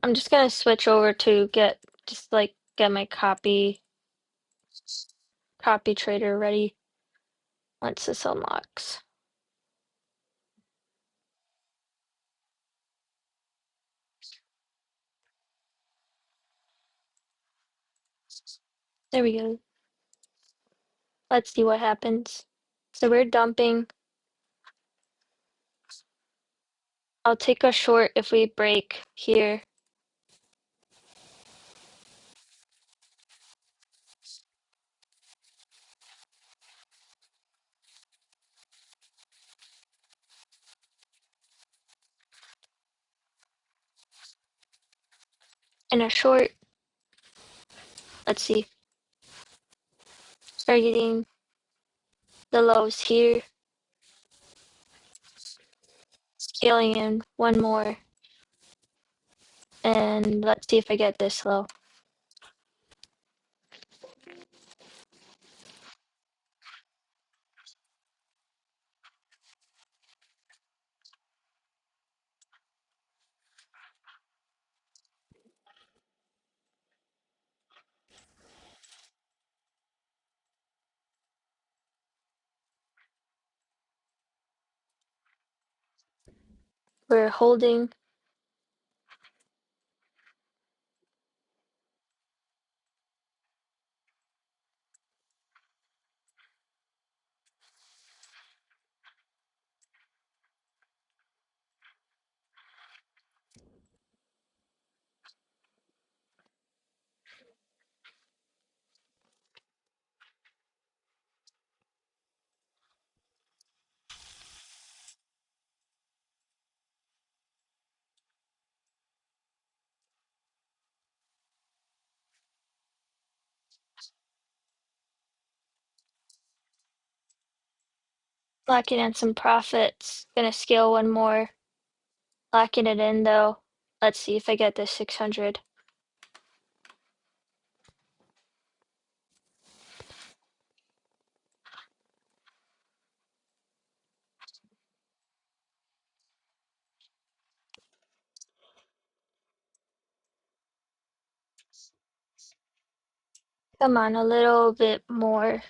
I'm just gonna switch over to get my copy trader ready once this unlocks. There we go. Let's see what happens. So we're dumping. I'll take a short if we break here. And a short. Let's see. Targeting the lows here. Scaling in one more. And let's see if I get this low. We're holding. Locking in some profits. Gonna scale one more. Locking it in though. Let's see if I get this 600. Come on, a little bit more.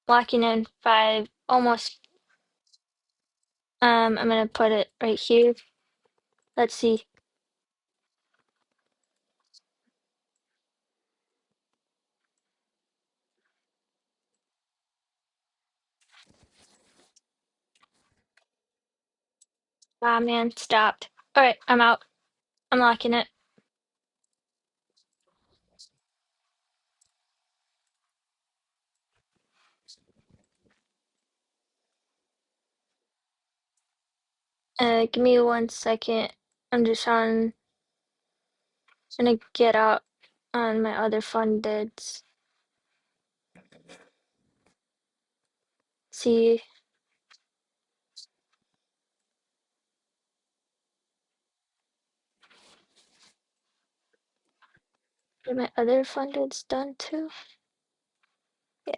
Locking in 5, almost. I'm gonna put it right here. Let's see. Ah, man, stopped. All right, I'm out. I'm locking it. Give me 1 second. I'm just gonna get out on my other fundeds. See, are my other fundeds done too? Yeah.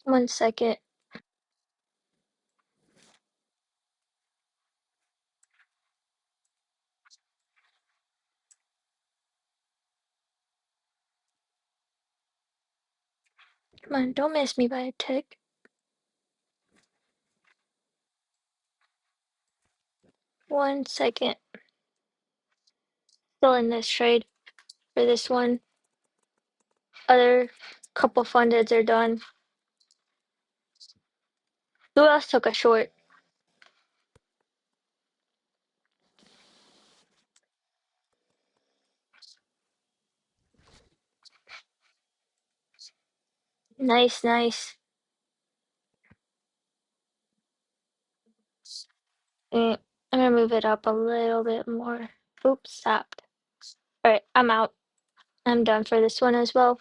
1 second. Come on, don't miss me by a tick. 1 second. Still in this trade for this one. Other couple fundeds are done. Who else took a short? Nice, nice. I'm gonna move it up a little bit more. Oops, stopped. All right, I'm out. I'm done for this one as well.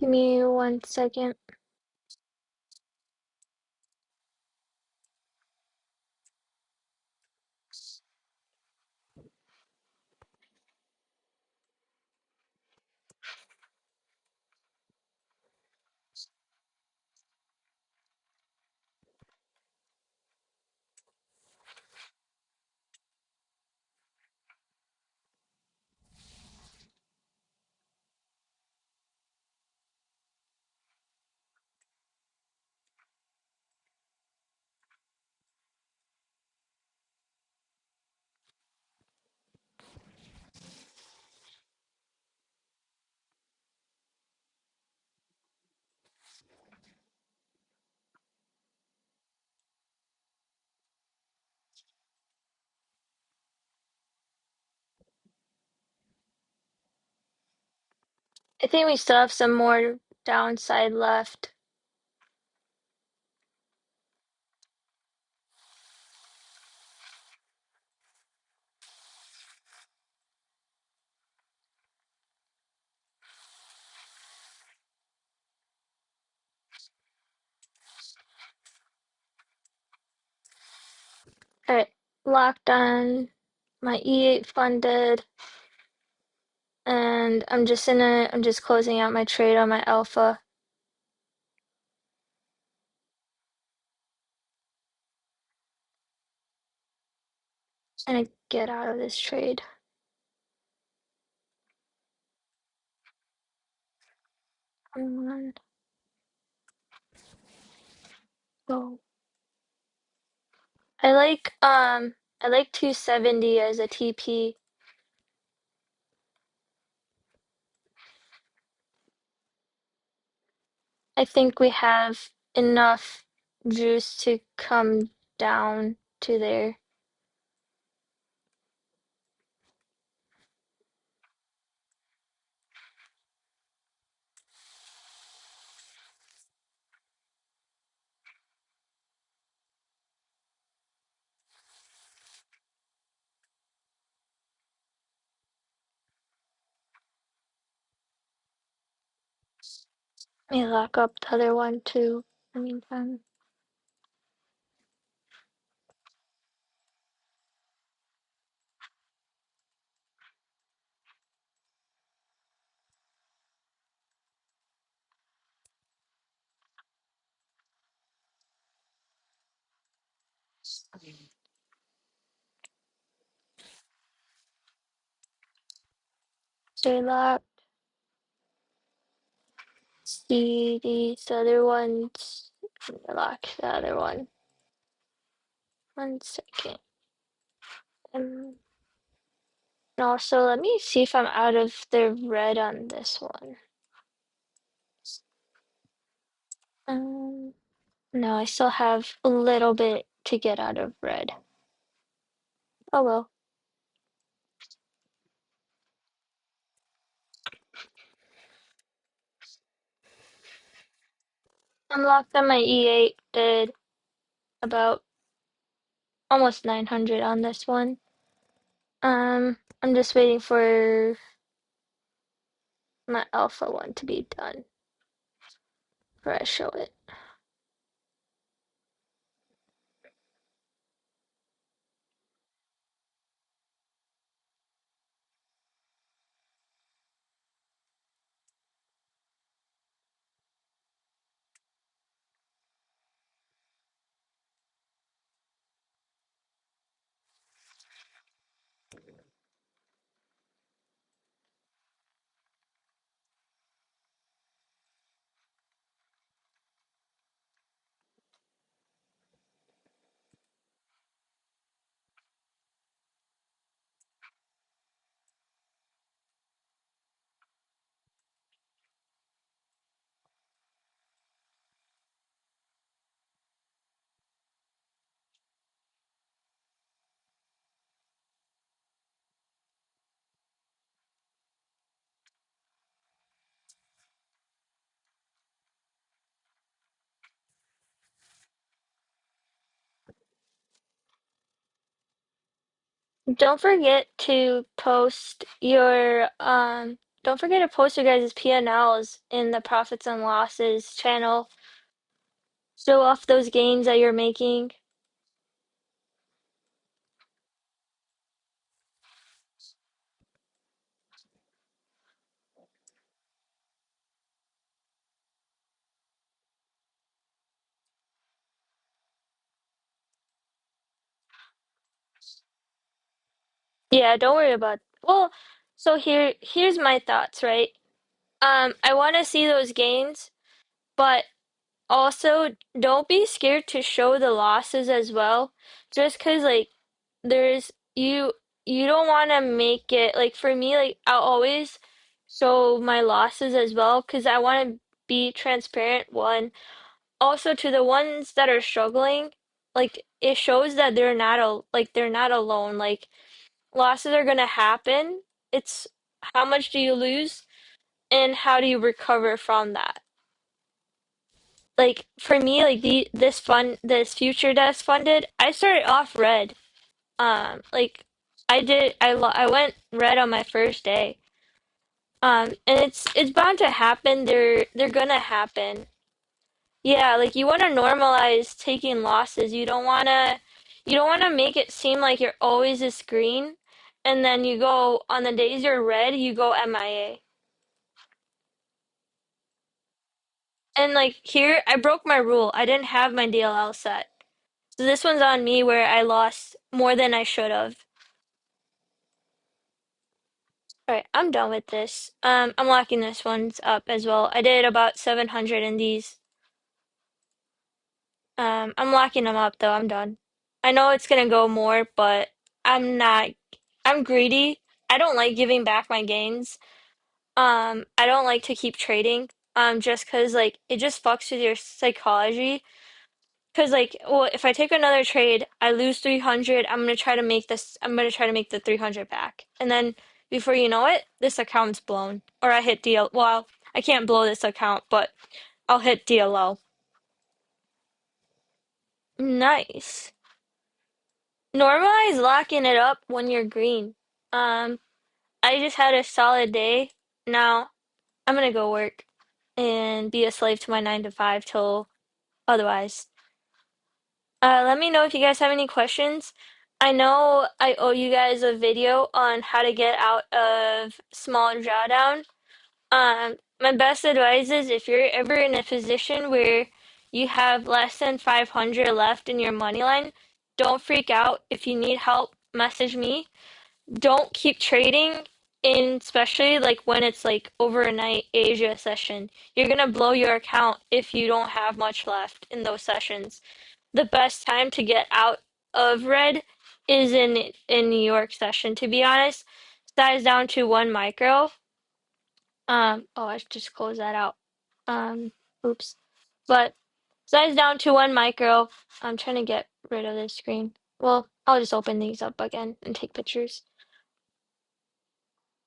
Give me 1 second. I think we still have some more downside left. All right, locked on my E8 funded, and I'm just closing out my trade on my alpha. And I get out of this trade. Come on. Go. I like 270 as a TP. I think we have enough juice to come down to there. Let me lock up the other one too. In the meantime. Stay locked. See these other ones. Lock the other one. 1 second. And also, let me see if I'm out of the red on this one. No, I still have a little bit to get out of red. Oh well. I'm locked on my E8, did about almost 900 on this one. I'm just waiting for my alpha one to be done before I show it. Don't forget to post your don't forget to post your guys' P&Ls in the profits and losses channel. Show off those gains that you're making. Yeah, don't worry about. Well, so here's my thoughts, right? I want to see those gains, but also don't be scared to show the losses as well. Just 'cause like there's you don't want to make it like for me like I'll always show my losses as well 'cause I want to be transparent one. Also to the ones that are struggling, like it shows that they're not alone. Like losses are gonna happen. It's how much do you lose and how do you recover from that? Like for me, like this future desk funded, I started off red. Like I went red on my first day. And it's bound to happen. They're gonna happen. Yeah, like you want to normalize taking losses. You don't want to make it seem like you're always this green, and then you go on the days you're red, you go MIA. And like here, I broke my rule. I didn't have my DLL set. So this one's on me where I lost more than I should have. All right, I'm done with this. I'm locking this one's up as well. I did about 700 in these. I'm locking them up though. I'm done. I know it's gonna go more, but I'm not. I'm greedy. I don't like giving back my gains. I don't like to keep trading. Just 'cause like it just fucks with your psychology. Because like, well, if I take another trade, I lose 300. I'm gonna try to make this. I'm gonna try to make the 300 back, and then before you know it, this account's blown, or I hit DL. Well, I can't blow this account, but I'll hit DLO. Nice. Normalize locking it up when you're green. I just had a solid day. Now I'm gonna go work and be a slave to my 9 to 5 till otherwise. Let me know if you guys have any questions. I know I owe you guys a video on how to get out of small drawdown. My best advice is if you're ever in a position where you have less than 500 left in your money line, don't freak out. If you need help, message me. Don't keep trading in, especially like when it's like overnight Asia session. You're gonna blow your account if you don't have much left in those sessions. The best time to get out of red is in New York session, to be honest. Size down to 1 micro. Oh, I should just close that out. Um, oops. But size down to 1 micro. I'm trying to get rid of this screen. Well, I'll just open these up again and take pictures.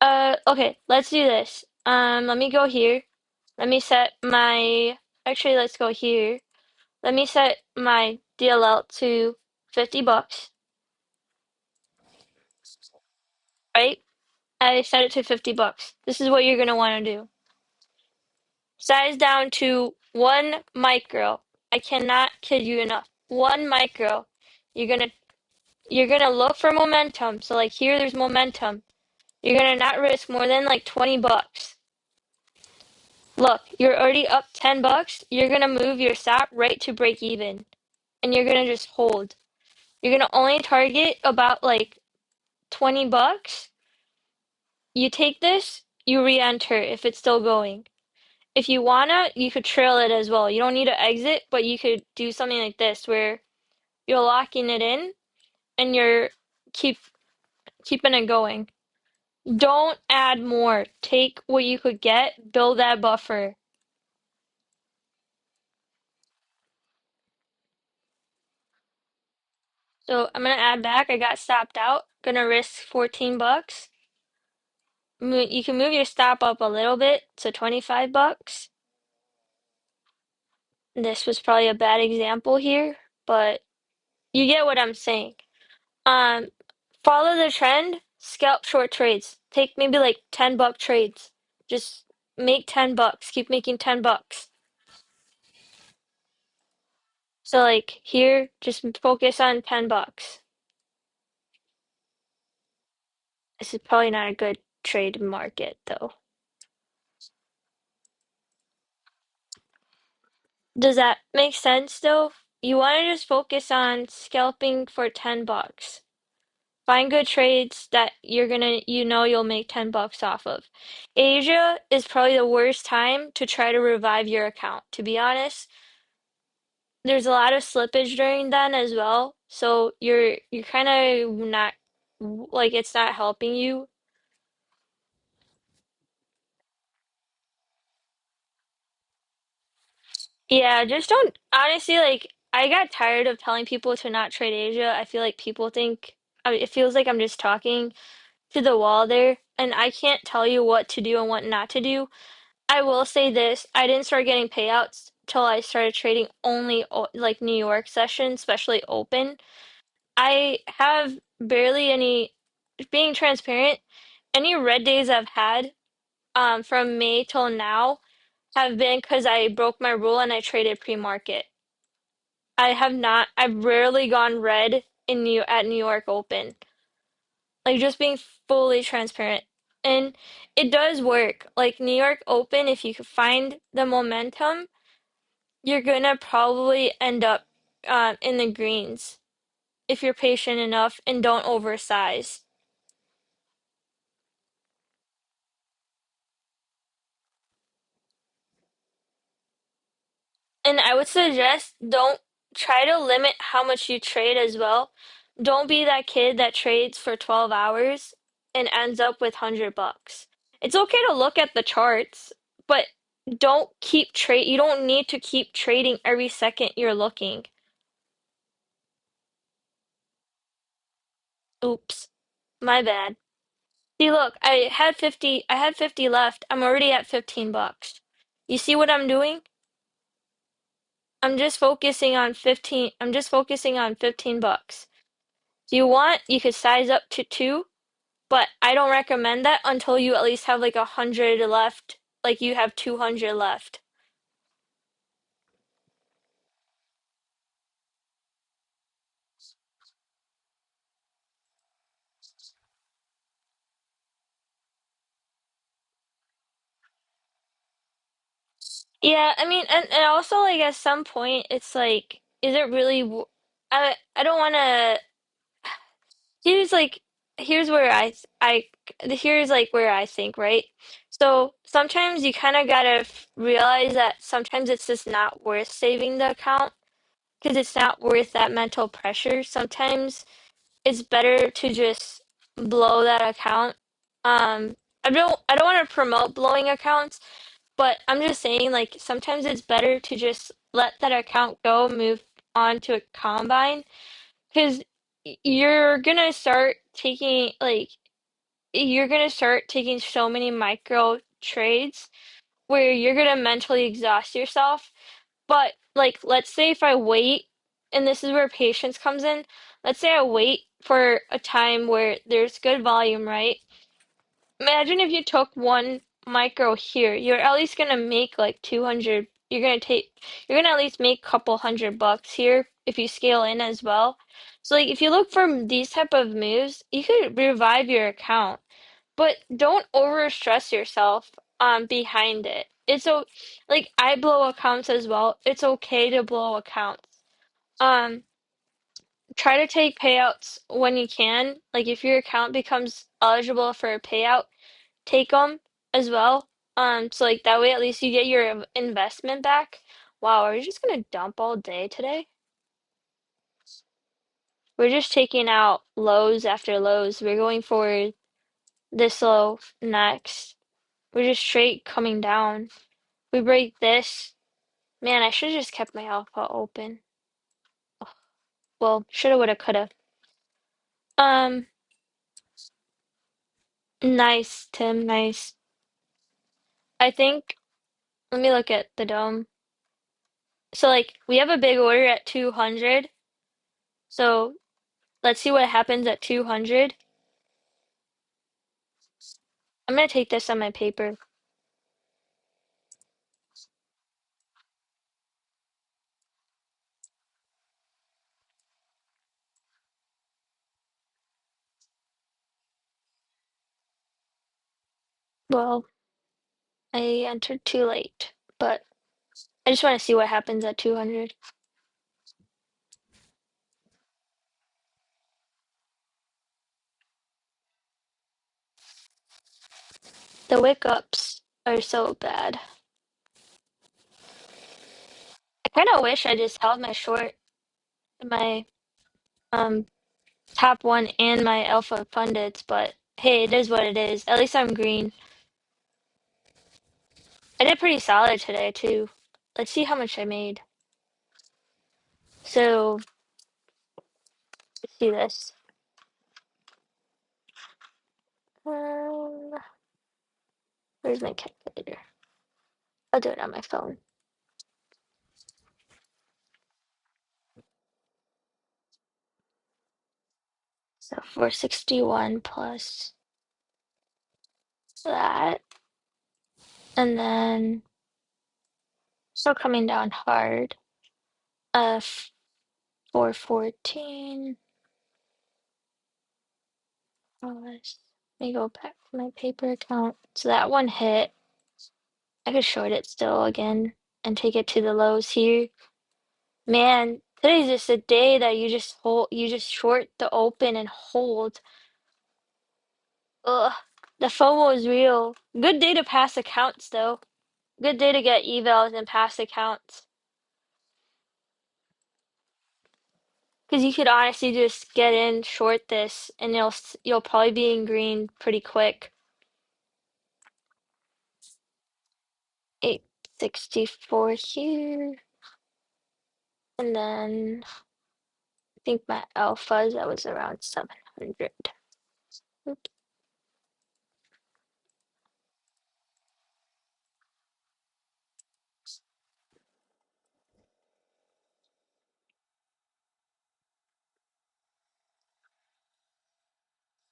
Okay, let's do this. Let me go here. Let me set my, actually, let's go here. Let me set my DLL to $50, right? I set it to $50. This is what you're gonna want to do. Size down to 1 micro. I cannot kid you enough. 1 micro. You're gonna you're gonna look for momentum. So like here, there's momentum. You're gonna not risk more than like $20. Look, you're already up $10. You're gonna move your stop right to break even, and you're gonna just hold. You're gonna only target about like $20. You take this, you re-enter if it's still going. If you wanna, you could trail it as well. You don't need to exit, but you could do something like this where you're locking it in and you're keeping it going. Don't add more. Take what you could get, build that buffer. So I'm gonna add back. I got stopped out. Gonna risk $14. You can move your stop up a little bit to $25. This was probably a bad example here, but you get what I'm saying. Um, Follow the trend, scalp short trades. Take maybe like $10 trades. Just make $10. Keep making $10. So like here, just focus on $10. This is probably not a good trade market though. Does that make sense though? You want to just focus on scalping for $10. Find good trades that you'll make $10 off of. Asia is probably the worst time to try to revive your account, to be honest. There's a lot of slippage during then as well, so you're kind of not like it's not helping you. Yeah, just don't honestly like I got tired of telling people to not trade Asia. I feel like people think I mean, it feels like I'm just talking to the wall there, and I can't tell you what to do and what not to do. I will say this, I didn't start getting payouts till I started trading only like New York session, especially open. I have barely any, being transparent, any red days I've had from May till now have been because I broke my rule and I traded pre-market. I've rarely gone red at New York Open. Like just being fully transparent. And it does work. Like New York Open, if you could find the momentum, you're gonna probably end up in the greens if you're patient enough and don't oversize. And I would suggest don't try to limit how much you trade as well. Don't be that kid that trades for 12 hours and ends up with $100. It's okay to look at the charts, but don't keep trade. You don't need to keep trading every second you're looking. Oops, my bad. See, look, I had 50 left. I'm already at $15. You see what I'm doing? I'm just focusing on 15. I'm just focusing on $15. If you want, you could size up to 2, but I don't recommend that until you at least have like 100 left, like you have 200 left. Yeah, I mean, and also like at some point it's like, is it really? I don't want to. Here's like, here's where here's like where I think, right? So sometimes you kind of gotta realize that sometimes it's just not worth saving the account because it's not worth that mental pressure. Sometimes it's better to just blow that account. I don't want to promote blowing accounts, but I'm just saying like sometimes it's better to just let that account go, move on to a combine because you're gonna start taking like you're gonna start taking so many micro trades where you're gonna mentally exhaust yourself. But like let's say if I wait, and this is where patience comes in, let's say I wait for a time where there's good volume, right? Imagine if you took one micro here, you're at least gonna make like 200. You're gonna at least make a couple $100 here if you scale in as well. So like if you look for these type of moves, you could revive your account, but don't over stress yourself behind it. It's so like I blow accounts as well. It's okay to blow accounts. Um, Try to take payouts when you can. Like if your account becomes eligible for a payout, take them as well. So like that way at least you get your investment back. Wow, are we just gonna dump all day today? We're just taking out lows after lows. We're going for this low next. We're just straight coming down. We break this. Man, I should have just kept my alpha open. Well, shoulda, woulda, coulda. Um, nice, Tim, nice. I think, let me look at the dome. So like we have a big order at 200. So let's see what happens at 200. I'm gonna take this on my paper. Well, I entered too late, but I just want to see what happens at 200. The wick ups are so bad. I kind of wish I just held my short, my um top one and my alpha fundeds, but hey, it is what it is. At least I'm green. I did pretty solid today too. Let's see how much I made. So let's see this. Um, where's my calculator? I'll do it on my phone. So 461 plus that, and then still coming down hard. 414 plus. Let me go back to my paper account. So that one hit. I could short it still again and take it to the lows here. Man, today's just a day that you just short the open and hold. Ugh, the FOMO is real. Good day to pass accounts though. Good day to get evals and pass accounts. Because you could honestly just get in, short this, and you'll probably be in green pretty quick. 864 here. And then I think my alphas, that was around 700. 100.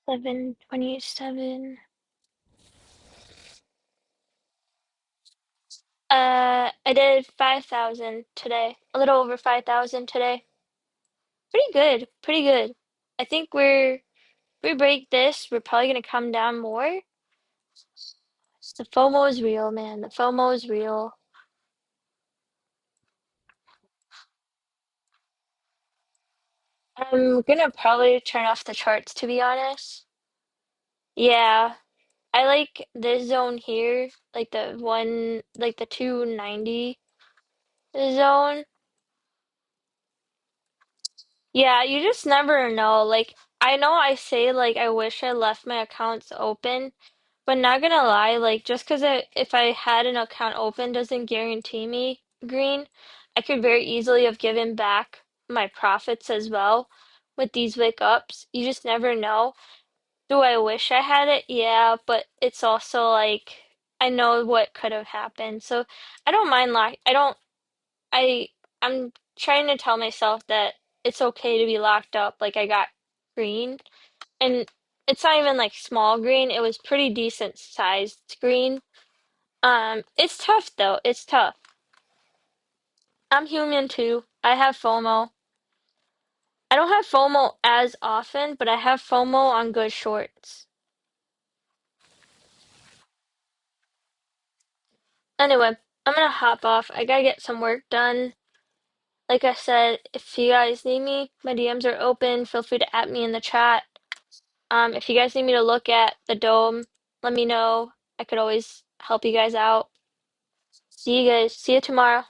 727. I did 5,000 today. A little over 5,000 today. Pretty good. Pretty good. I think if we break this, we're probably gonna come down more. The FOMO is real, man. The FOMO is real. I'm gonna probably turn off the charts, to be honest. Yeah, I like this zone here, like the 290 zone. Yeah, you just never know. Like, I know I say, like, I wish I left my accounts open, but not gonna lie, like, just because if I had an account open doesn't guarantee me green. I could very easily have given back my profits as well with these wake ups. You just never know. Do I wish I had it? Yeah, but it's also like I know what could have happened. So I don't mind I don't I I'm trying to tell myself that it's okay to be locked up. Like I got green and it's not even like small green. It was pretty decent sized green. It's tough though. It's tough. I'm human too. I have FOMO. I don't have FOMO as often, but I have FOMO on good shorts. Anyway, I'm gonna hop off. I gotta get some work done. Like I said, if you guys need me, my DMs are open. Feel free to add me in the chat. If you guys need me to look at the dome, let me know. I could always help you guys out. See you guys. See you tomorrow.